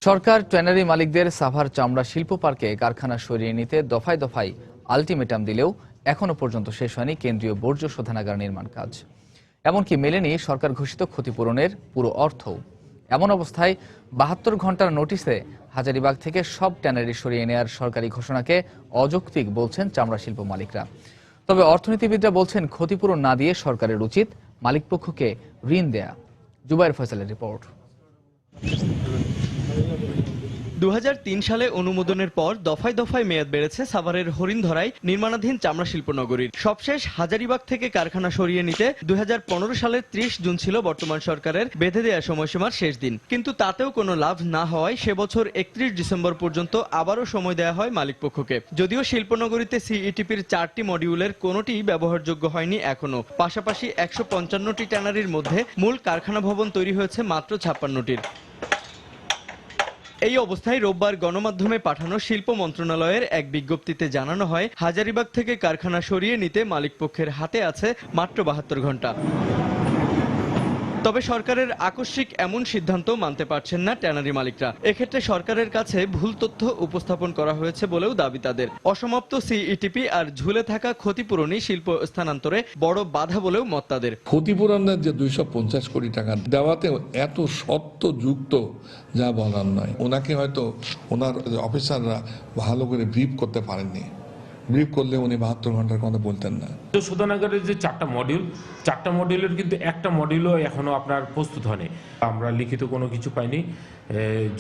সরকার ট্যানারি মালিকদের সাভার চামড়া শিল্প পার্কে কারখানা সরিয়ে নিতে দফায় দফায় আলটিমেটাম দিলেও এখনো পর্যন্ত শেষ হয়নি কেন্দ্রীয় বর্জ্য শোধনাগার নির্মাণ কাজ। এমনকি মেলেনি সরকার ঘোষিত ক্ষতিপূরণের পুরো অর্থ। এমন অবস্থায় 72 ঘন্টার নোটিশে হাজারীবাগ থেকে সব ট্যানারি সরিয়ে নেওয়ার সরকারি ঘোষণাকে অযৌক্তিক বলছেন চামড়া শিল্প মালিকরা। তবে অর্থনীতিবিদরা বলছেন ক্ষতিপূরণ না দিয়ে সরকারের উচিত মালিকপক্ষকে ঋণ দেয়া। জুবাইর ফয়সালের রিপোর্ট। 2003 সালে অনুমোদনের পর দফায় দফায় মেয়াদ বেড়েছে সাভারের হরিণধরায় নির্মাণাধীন চামড়া শিল্প নগরীর। সবশেষ হাজারীবাগ থেকে কারখানা সরিয়ে নিতে 2015 সালের 30 জুন ছিল বর্তমান সরকারের বেঁধে দেওয়া সময়সীমার শেষ দিন। কিন্তু তাতেও কোনো লাভ না হওয়ায় সে বছর 31 ডিসেম্বর পর্যন্ত আবারও সময় দেওয়া হয় মালিকপক্ষকে। যদিও শিল্পনগরীতে সিইটিপির 4টি মডিউলের কোনোটিই ব্যবহারযোগ্য হয়নি এখনো। পাশাপাশি 155টি ট্যানারির মধ্যে মূল কারখানা ভবন তৈরি হয়েছে মাত্র 56টির। এই অবস্থায় রোববার গণমাধ্যমে পাঠানো শিল্প মন্ত্রণালয়ের এক বিজ্ঞপ্তিতে জানানো হয় হাজারীবাগ থেকে কারখানা সরিয়ে নিতে মালিকপক্ষের হাতে আছে মাত্র 72 ঘন্টা। তবে সরকারের আকস্মিক এমন সিদ্ধান্ত মানতে পারছেন না ট্যানারি মালিকরা। এক্ষেত্রে সরকারের কাছে ভুল তথ্য উপস্থাপন করা হয়েছে বলেও দাবি তাদের। অসমাপ্ত সিইটিপি আর ঝুলে থাকা ক্ষতিপূরণই শিল্প স্থানান্তরে বড় বাধা বলেও মত তাদের। ক্ষতিপূরণের যে 250 কোটি টাকা দেওয়াতে এত সত্য যুক্ত যা বলার নয়। ওনাকে হয়তো ওনার অফিসাররা ভালো করে ব্রিফ করতে পারেননি। ব্রিফ করলে উনি 72 ঘন্টার কথা বলতেন না। শোধনাগারের যে 4টা মডিউলের কিন্তু একটা মডিউলও এখনো আপনার প্রস্তুত হয়নি। আমরা লিখিত কোনো কিছু পাইনি।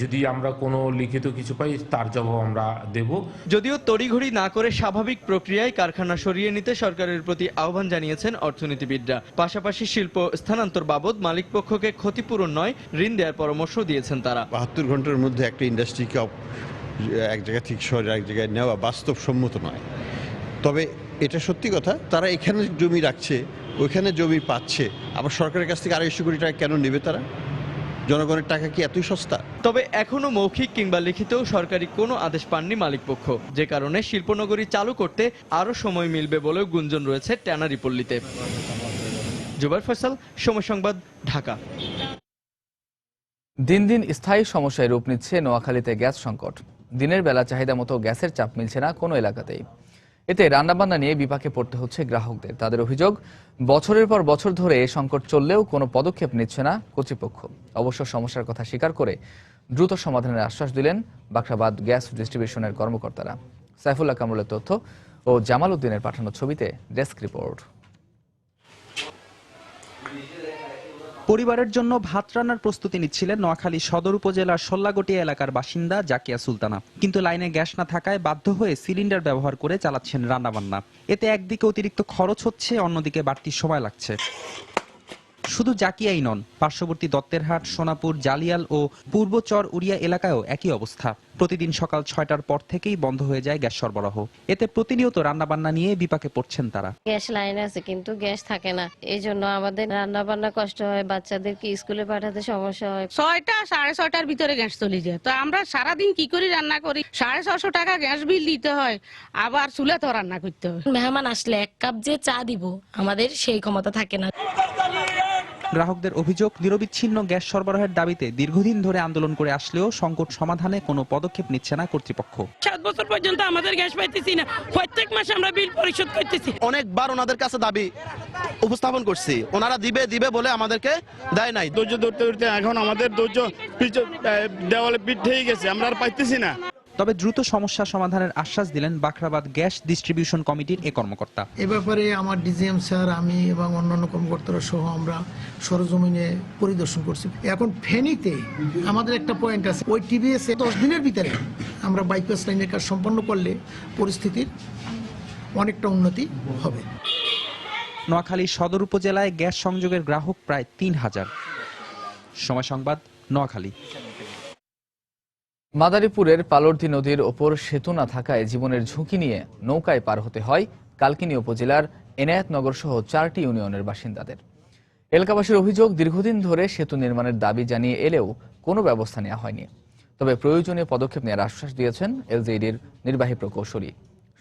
যদি আমরা কোনো লিখিত কিছু পাই তার জবাব আমরা দেব। যদিও তড়িঘড়ি না করে স্বাভাবিক প্রক্রিয়ায় কারখানা সরিয়ে নিতে সরকারের প্রতি আহ্বান জানিয়েছেন অর্থনীতিবিদরা। পাশাপাশি শিল্প স্থানান্তর বাবদ মালিকপক্ষকে ক্ষতিপূরণ নয় ঋণ দেওয়ার পরামর্শ দিয়েছেন তারা। 72 ঘন্টার মধ্যে একটা ইন্ডাস্ট্রিকে এক জায়গা থেকে সরে এক জায়গায় নেওয়া বাস্তবসম্মত নয়। তবে এটা সত্যি কথা, তারা এখানে জমি রাখছে, ওইখানে জমি পাচ্ছে, আবার সরকারের কাছ থেকে 250 কোটি টাকা কেন নেবে তারা? জনগণের টাকা কি এতই সস্তা? তবে এখনো মৌখিক কিংবা লিখিতও সরকারি কোনো আদেশ পাননি মালিকপক্ষ, যে কারণে শিল্পনগরী চালু করতে আরও সময় মিলবে বলেও গুঞ্জন রয়েছে ট্যানারি পল্লীতে। জুবাইর ফয়সাল, সময় সংবাদ, ঢাকা। দিন দিন স্থায়ী সমস্যায় রূপ নিচ্ছে নোয়াখালীতে গ্যাস সংকট। দিনের বেলা চাহিদা মতো গ্যাসের চাপ মিলছে না কোনো এলাকাতেই। এতে রান্নাবান্না নিয়ে বিপাকে পড়তে হচ্ছে গ্রাহকদের। তাদের অভিযোগ, বছরের পর বছর ধরে এই সংকট চললেও কোনো পদক্ষেপ নিচ্ছে না কর্তৃপক্ষ। অবশ্য সমস্যার কথা স্বীকার করে দ্রুত সমাধানের আশ্বাস দিলেন বাখরাবাদ গ্যাস ডিস্ট্রিবিউশনের কর্মকর্তারা। সাইফুল্লাহ কামরুলের তথ্য ও জামাল উদ্দিনের পাঠানো ছবিতে ডেস্ক রিপোর্ট। পরিবারের জন্য ভাত রান্নার প্রস্তুতি নিচ্ছিলেন নোয়াখালী সদর উপজেলার সল্লাগটিয়া এলাকার বাসিন্দা জাকিয়া সুলতানা। কিন্তু লাইনে গ্যাস না থাকায় বাধ্য হয়ে সিলিন্ডার ব্যবহার করে চালাচ্ছেন রান্নাবান্না। এতে একদিকে অতিরিক্ত খরচ হচ্ছে, অন্যদিকে বাড়তি সময় লাগছে। শুধু জাকিয়াই নন, পার্শ্ববর্তী দত্তেরহাট, সোনাপুর, জালিয়াল ও পূর্বচর উড়িয়া এলাকায়ও একই অবস্থা। প্রতিদিন সকাল 6টার পর থেকেই বন্ধ হয়ে যায় গ্যাস সরবরাহ। এতে প্রতিনিয়ত রান্নাবান্না নিয়ে বিপাকে পড়ছেন তারা। গ্যাস লাইন আছে কিন্তু গ্যাস থাকে না, এই জন্য আমাদের রান্না বান্না কষ্ট হয়, বাচ্চাদেরকে স্কুলে পাঠাতে সমস্যা হয়। 6টা 6:30টার ভিতরে গ্যাস চলে যায়, তো আমরা সারাদিন কি করে রান্না করি? 650 টাকা গ্যাস বিল দিতে হয়, আবার চুলে তো রান্না করতে হয়। মেহমান আসলে 1 কাপ যে চা দিব আমাদের সেই ক্ষমতা থাকে না। গ্রাহকদের অভিযোগ, নিরবিচ্ছিন্ন গ্যাস সরবরাহের দাবিতে দীর্ঘদিন ধরে আন্দোলন করে আসলেও সংকট সমাধানে কোনো পদক্ষেপ নিচ্ছে না কর্তৃপক্ষ। 7 বছর পর্যন্ত আমাদের গ্যাস পাইতেছি না, প্রত্যেক মাসে আমরা বিল পরিশোধ করতেছি। অনেকবার ওনাদের কাছে দাবি উপস্থাপন করছি, ওনারা দিবে বলে আমাদেরকে দেয় নাই। ধৈর্য ধরতে ধরতে এখন আমাদের ধৈর্য দেওয়ালে পিঠ হয়ে গেছে, আমরা আর পাইতেছি না। তবে দ্রুত সমস্যা সমাধানের আশ্বাস দিলেন বাখরাবাদ গ্যাস ডিস্ট্রিবিউশন কমিটির এ কর্মকর্তা। এ ব্যাপারে আমার ডিজিএম স্যার, আমি এবং অন্যান্য কর্মকর্তারা সহ আমরা সরজমিনে পরিদর্শন করছি। এখন ফেনীতে আমাদের একটা পয়েন্ট আছে, ওই টিবিএস 10 দিনের ভিতরে আমরা বাইপাস লাইনের কাজ সম্পন্ন করলে পরিস্থিতির অনেকটা উন্নতি হবে। নোয়াখালী সদর উপজেলায় গ্যাস সংযোগের গ্রাহক প্রায় 3000। সময় সংবাদ, নোয়াখালী। মাদারীপুরের পালর্দি নদীর ওপর সেতু না থাকায় জীবনের ঝুঁকি নিয়ে নৌকায় পার হতে হয় কালকিনি উপজেলার এনায়েতনগর সহ 4টি ইউনিয়নের বাসিন্দাদের। এলাকাবাসীর অভিযোগ, দীর্ঘদিন ধরে সেতু নির্মাণের দাবি জানিয়ে এলেও কোনো ব্যবস্থা নেওয়া হয়নি। তবে প্রয়োজনীয় পদক্ষেপ নেওয়ার আশ্বাস দিয়েছেন এলজেডির নির্বাহী প্রকৌশলী।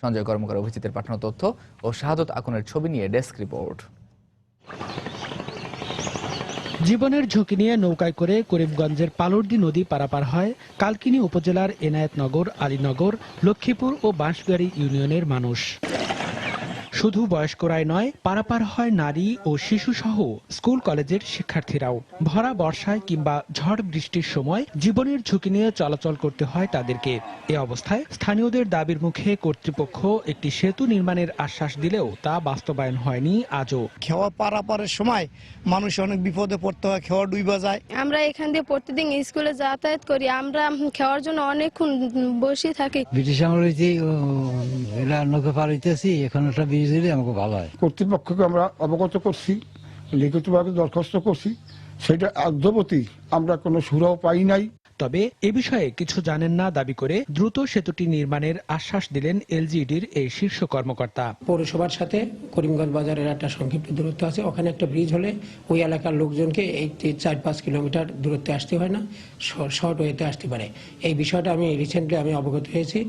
সঞ্জয় কর্মকার অভিজিতের পাঠানো তথ্য ও শাহাদত আকনের ছবি নিয়ে ডেস্ক রিপোর্ট। জীবনের ঝুঁকি নিয়ে নৌকায় করে করিমগঞ্জের পালর্দি নদী পারাপার হয় কালকিনি উপজেলার এনায়েতনগর, আলীনগর, লক্ষ্মীপুর ও বাঁশগাড়ি ইউনিয়নের মানুষ। শুধু বয়স্করাই নয়, পারাপার হয় নারী ও শিশু সহ স্কুল কলেজের শিক্ষার্থীরাও। ভরা বর্ষায় কিংবা ঝড় বৃষ্টির সময় জীবনের ঝুঁকি নিয়ে চলাচল করতে হয় তাদেরকে। এ অবস্থায় স্থানীয়দের দাবির মুখে কর্তৃপক্ষ একটি সেতু নির্মাণের আশ্বাস দিলেও তা বাস্তবায়ন হয়নি আজও। খেওয়া পারাপারের সময় মানুষ অনেক বিপদে পড়তে হয়, খেওয়া ডুইবা যায়। আমরা এখান দিয়ে প্রতিদিন স্কুলে যাতায়াত করি, আমরা খাওয়ার জন্য অনেকক্ষণ বসে থাকি। ব্রিটিশ আমলে যে নৌকা পার হইতেছি, এখন একটা ব্রিজ দিলে আমাকে ভালো হয়। কর্তৃপক্ষকে আমরা অবগত করছি, লিখিতভাবে দরখাস্ত করছি, সেটা অদ্যাবধি আমরা কোনো সুরাও পাই নাই। তবে এ বিষয়ে কিছু জানেন না দাবি করে দ্রুত সেতুটি নির্মাণের আশ্বাস দিলেন এলজিডির এই শীর্ষ কর্মকর্তা। পৌরসভার সাথে করিমগঞ্জ বাজারের একটা সংক্ষিপ্ত দূরত্ব আছে, ওখানে একটা ব্রিজ হলে ওই এলাকার লোকজনকে এই 4-5 কিলোমিটার দূরত্বে আসতে হয় না, শর্ট ওয়েতে আসতে পারে। এই বিষয়টা আমি রিসেন্টলি অবগত হয়েছি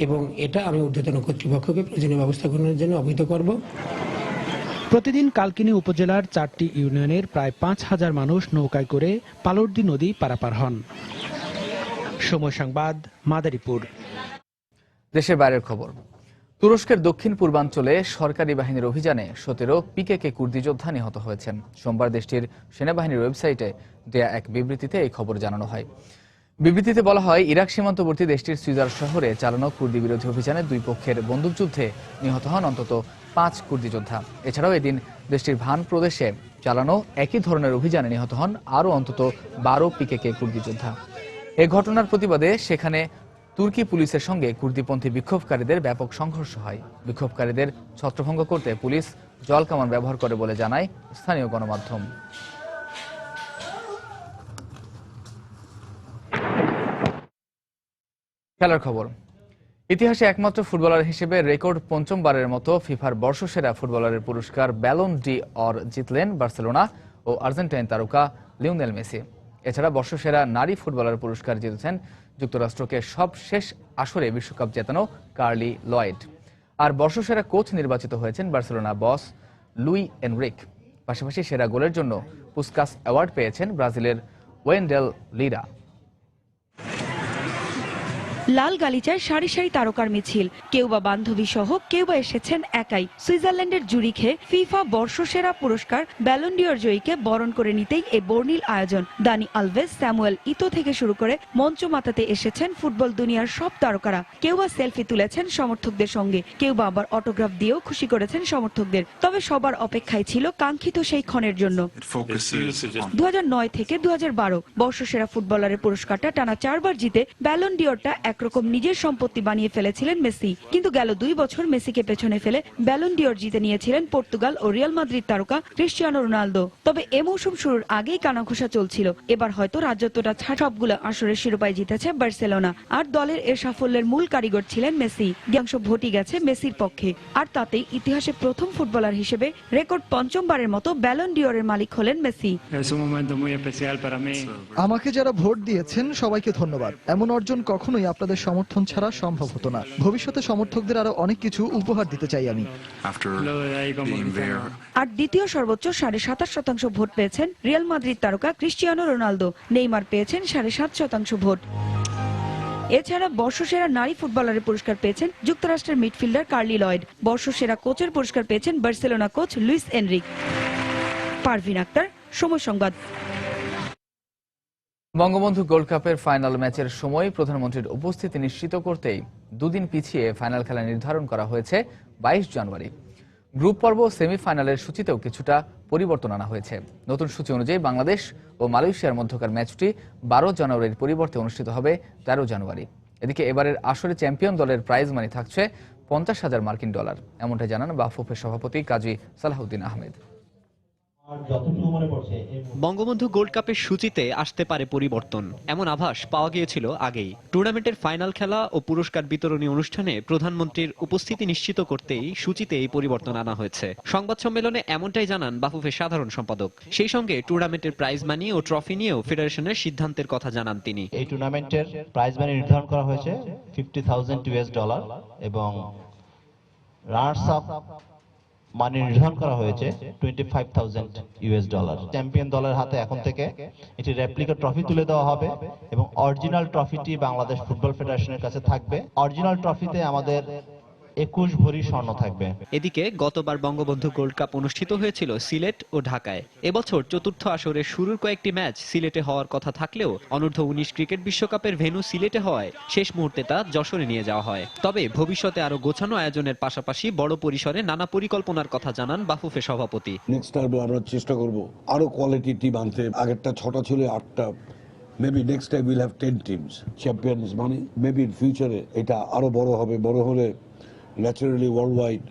এবং এটা আমি ঊর্ধ্বতন কর্তৃপক্ষকে প্রয়োজনীয় ব্যবস্থা গ্রহণের জন্য অবহিত করব। প্রতিদিন কালকিনি উপজেলার 4টি ইউনিয়নের প্রায় 5000 মানুষ নৌকায় করে পালর্দি নদী পারাপার হন। সময় সংবাদ, মাদারীপুর। দেশের বাইরের খবর। তুরস্কের দক্ষিণ পূর্বাঞ্চলে সরকারি বাহিনীর অভিযানে 17 পিকেকে কুর্দি যোদ্ধা নিহত হয়েছেন। সোমবার দেশটির সেনাবাহিনীর ওয়েবসাইটে দেয়া এক বিবৃতিতে এই খবর জানানো হয়। বিবৃতিতে বলা হয়, ইরাক সীমান্তবর্তী দেশটির সুইজার শহরে চালানো কুর্দি বিরোধী অভিযানে দুই পক্ষের বন্দুকযুদ্ধে নিহত হন অন্তত 5 কুর্দি যোদ্ধা। এছাড়াও এদিন দেশটির ভান প্রদেশে চালানো একই ধরনের অভিযানে নিহত হন আরও অন্তত 12 পিকেকে কুর্দি যোদ্ধা। এ ঘটনার প্রতিবাদে সেখানে তুর্কি পুলিশের সঙ্গে কুর্দিপন্থী বিক্ষোভকারীদের ব্যাপক সংঘর্ষ হয়। বিক্ষোভকারীদের ছত্রভঙ্গ করতে পুলিশ জলকামান ব্যবহার করে বলে জানায় স্থানীয় গণমাধ্যম। খেলার খবর। ইতিহাসে একমাত্র ফুটবলার হিসেবে রেকর্ড 5মবারের মতো ফিফার বর্ষসেরা ফুটবলারের পুরস্কার ব্যালন ডি অর জিতলেন বার্সেলোনা ও আর্জেন্টাইন তারকা লিওনেল মেসি। এছাড়া বর্ষসেরা নারী ফুটবলার পুরস্কার জিতেছেন যুক্তরাষ্ট্রকে সব শেষ আসরে বিশ্বকাপ জেতানো কার্লি লয়েড। আর বর্ষসেরা কোচ নির্বাচিত হয়েছেন বার্সেলোনা বস লুই এনরিক। পাশাপাশি সেরা গোলের জন্য পুস্কাস অ্যাওয়ার্ড পেয়েছেন ব্রাজিলের ওয়েন্ডেল লিরা। লাল গালিচায় সারি সারি তারকার মিছিল, কেউ বা বান্ধবী সহ, কেউ বা এসেছেন একাই। সুইজারল্যান্ডের জুরিখে ফিফা বর্ষসেরা পুরস্কার ব্যালন ডি অর জয়ীকে বরণ করে নিতেই এই বর্ণিল আয়োজন। দানি আলভেজ, স্যামুয়েল ইতো থেকে শুরু করে মঞ্চ মাতাতে এসেছেন ফুটবল দুনিয়ার সব তারকারা। কেউ বা সেলফি তুলেছেন সমর্থকদের সঙ্গে, কেউ বা আবার অটোগ্রাফ দিয়েও খুশি করেছেন সমর্থকদের। তবে সবার অপেক্ষায় ছিল কাঙ্ক্ষিত সেই ক্ষণের জন্য। 2009 থেকে 2012 বর্ষসেরা ফুটবলারের পুরস্কারটা টানা 4বার জিতে ব্যালন ডি অরটা একরকম নিজের সম্পত্তি বানিয়ে ফেলেছিলেন মেসি। কিন্তু গেল 2 বছর মেসিকে পেছনে ফেলে ব্যালন ডিওর জিতে নিয়েছিলেন পর্তুগাল ও রিয়াল মাদ্রিদ তারকা ক্রিস্টিয়ানো রোনালদো। তবে এ মৌসুম শুরুর আগেই কানাঘুষা চলছিল, এবার হয়তো রাজত্বটা ছাড় সবগুলো আসরের শিরোপায় জিতেছে বার্সেলোনা। আর দলের এ সাফল্যের মূল কারিগর ছিলেন মেসি। অধিকাংশ ভোটই গেছে মেসির পক্ষে, আর তাতেই ইতিহাসে প্রথম ফুটবলার হিসেবে রেকর্ড 5মবারের মতো ব্যালন ডিওরের মালিক হলেন মেসি। আমাকে যারা ভোট দিয়েছেন সবাইকে ধন্যবাদ। এমন অর্জন কখনোই আপনাদের সমর্থন ছাড়া সম্ভব হতো না। ভবিষ্যতে সমর্থকদের আরো অনেক কিছু উপহার দিতে চাই আমি। আর দ্বিতীয় সর্বোচ্চ 27.5% ভোট পেয়েছেন রিয়াল মাদ্রিদ তারকা ক্রিস্টিয়ানো রোনালদো। নেইমার পেয়েছেন 7.5% ভোট। এছাড়া বর্ষসেরা নারী ফুটবলারের পুরস্কার পেয়েছেন যুক্তরাষ্ট্রের মিডফিল্ডার কার্লি লয়েড। বর্ষসেরা কোচের পুরস্কার পেয়েছেন Barcelona coach Luis Enrique. Parvin Akter, Somoy Sangbad. Bangabandhu gold কাপের ফাইনাল ম্যাচের সময় প্রধানমন্ত্রীর উপস্থিতি নিশ্চিত করতেই 2 দিন পিছিয়ে ফাইনাল খেলা নির্ধারণ করা হয়েছে 22 জানুয়ারি। গ্রুপ পর্ব সেমিফাইনালের সূচিতেও কিছুটা পরিবর্তন আনা হয়েছে। নতুন সূচি অনুযায়ী বাংলাদেশ ও মালয়েশিয়ার মধ্যকার ম্যাচটি 12 জানুয়ারির পরিবর্তে অনুষ্ঠিত হবে 13 জানুয়ারি। এদিকে এবারের আসরে চ্যাম্পিয়ন দলের প্রাইজ মানি থাকছে $50,000 মার্কিন। এমনটাই জানান বাফুফের সভাপতি কাজী সালাহউদ্দিন আহমেদ। বঙ্গবন্ধু গোল্ড কাপের সূচিতে আসতে পারে পরিবর্তন, এমন আভাস পাওয়া গিয়েছিল আগেই। টুর্নামেন্টের ফাইনাল খেলা ও পুরস্কার বিতরণী অনুষ্ঠানে প্রধানমন্ত্রীর উপস্থিতি নিশ্চিত করতেই সূচিতে এই পরিবর্তন আনা হয়েছে। সংবাদ সম্মেলনে এমনটাই জানান বাফুফের সাধারণ সম্পাদক। সেই সঙ্গে টুর্নামেন্টের প্রাইজ মানি ও ট্রফি নিয়েও ফেডারেশনের সিদ্ধান্তের কথা জানান তিনি। এই টুর্নামেন্টের প্রাইজ মানি নির্ধারণ করা হয়েছে $50,000 এবং রানার্স আপ মানি নির্ধারণ করা হয়েছে $25,000। চ্যাম্পিয়ন দলের হাতে এখন থেকে একটি রেপ্লিকা ট্রফি তুলে দেওয়া হবে এবং অরিজিনাল ট্রফিটি বাংলাদেশ ফুটবল ফেডারেশনের কাছে থাকবে। অরিজিনাল ট্রফিতে আমাদের 21 ভরি স্বর্ণ থাকবে। এদিকে গতবার বঙ্গবন্ধু গোল্ড কাপ অনুষ্ঠিত হয়েছিল সিলেট ও ঢাকায়। এবছর চতুর্থ আসরের শুরুর কয়েকটি ম্যাচ সিলেটে হওয়ার কথা থাকলেও অনূর্ধ্ব-19 ক্রিকেট বিশ্বকাপের ভেন্যু সিলেটে হওয়ায় শেষ মুহূর্তে তা যশোরে নিয়ে যাওয়া হয়। তবে ভবিষ্যতে আরো গোছানো আয়োজনের পাশাপাশি বড় পরিসরে নানা পরিকল্পনার কথা জানান বাফুফে সভাপতি। নেক্সট টাইম আমরা চেষ্টা করব আরো কোয়ালিটি টিম আনতে। আগেরটা 6টা ছিল 8টা। Maybe next time we'll have 10 teams. Champions money. Maybe in future এটা আরো বড় হবে। বড় হলে naturally world wide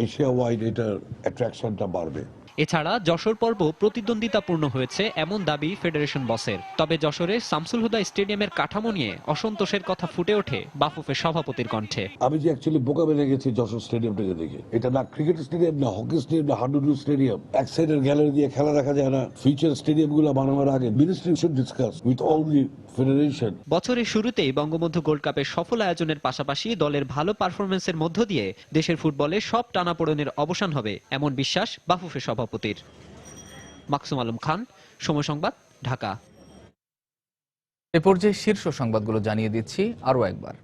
Asia wide এটার অ্যাট্রাকশনটা বাড়বে। এছাড়া যশোর পর্ব প্রতিদ্বন্দ্বিতাপূর্ণ হয়েছে এমন দাবি ফেডারেশন বসের। তবে যশোরে শামসুল হুদা স্টেডিয়ামের কাঠামো নিয়ে অসন্তোষের কথা ফুটে ওঠে বাফুফের সভাপতির কণ্ঠে। আমি যে অ্যাকচুয়ালি বোকা বেড়ে গেছি যশোর স্টেডিয়ামটাকে দেখে। এটা না ক্রিকেট স্টেডিয়াম, না হকি স্টেডিয়াম, না হাডুডু স্টেডিয়াম। এক সাইডের গ্যালারি দিয়ে খেলা দেখা যায় না। ফিউচার স্টেডিয়ামগুলো বানানোর আগে ministry should discuss with all the federation. বছরের শুরুতেই বঙ্গবন্ধু গোল্ড কাপের সফল আয়োজনের পাশাপাশি দলের ভালো পারফরমেন্সের মধ্য দিয়ে দেশের ফুটবলে সব টানাপোড়েনের অবসান হবে, এমন বিশ্বাস বাফুফের সভাপতির। মাকসুম আলম খান, সময় সংবাদ, ঢাকা। এ পর্যায়ে শীর্ষ সংবাদগুলো জানিয়ে দিচ্ছি আরও একবার।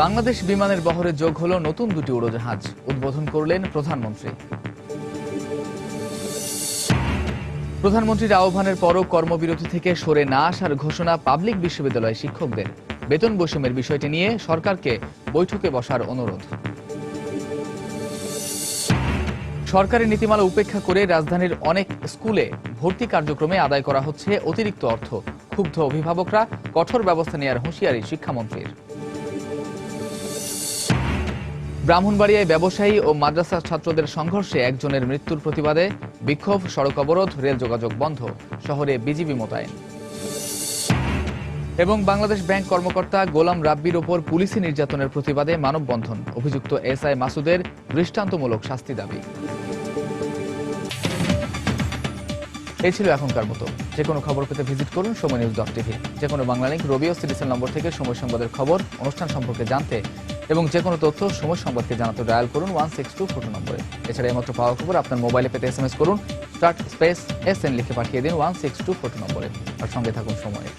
বাংলাদেশ বিমানের বহরে যোগ হলো নতুন 2টি উড়োজাহাজ, উদ্বোধন করলেন প্রধানমন্ত্রী। প্রধানমন্ত্রীর আহ্বানের পরও কর্মবিরতি থেকে সরে না আসার ঘোষণা পাবলিক বিশ্ববিদ্যালয় শিক্ষকদের। বেতন বৈষম্যের বিষয়টি নিয়ে সরকারকে বৈঠকে বসার অনুরোধ। সরকারি নীতিমালা উপেক্ষা করে রাজধানীর অনেক স্কুলে ভর্তি কার্যক্রমে আদায় করা হচ্ছে অতিরিক্ত অর্থ। ক্ষুব্ধ অভিভাবকরা, কঠোর ব্যবস্থা নেওয়ার হুঁশিয়ারি শিক্ষামন্ত্রীর। ব্রাহ্মণবাড়িয়ায় ব্যবসায়ী ও মাদ্রাসা ছাত্রদের সংঘর্ষে একজনের মৃত্যুর প্রতিবাদে বিক্ষোভ, সড়ক অবরোধ, রেল যোগাযোগ বন্ধ, শহরে বিজিবি মোতায়েন। এবং বাংলাদেশ ব্যাংক কর্মকর্তা গোলাম রাব্বির ওপর পুলিশি নির্যাতনের প্রতিবাদে মানববন্ধন। অভিযুক্ত এসআই মাসুদের দৃষ্টান্তমূলক শাস্তি দাবি। এই ছিল এখনকার মতো। যে কোনো খবর পেতে ভিজিট করুন সময়নিউজ.tv। যে কোনো বাংলা লিংক, রবি ও সিটিসেল নম্বর থেকে সময় সংবাদের খবর, অনুষ্ঠান সম্পর্কে জানতে এবং যে কোনো তথ্য সময় সংবাদকে জানাতে ডায়াল করুন 16242 নম্বরে। এছাড়া এইমাত্র পাওয়া খবর আপনার মোবাইলে পেতে SMS করুন SN লিখে পাঠিয়ে দিন 16242 নম্বরে। আর সঙ্গে থাকুন সময়ে।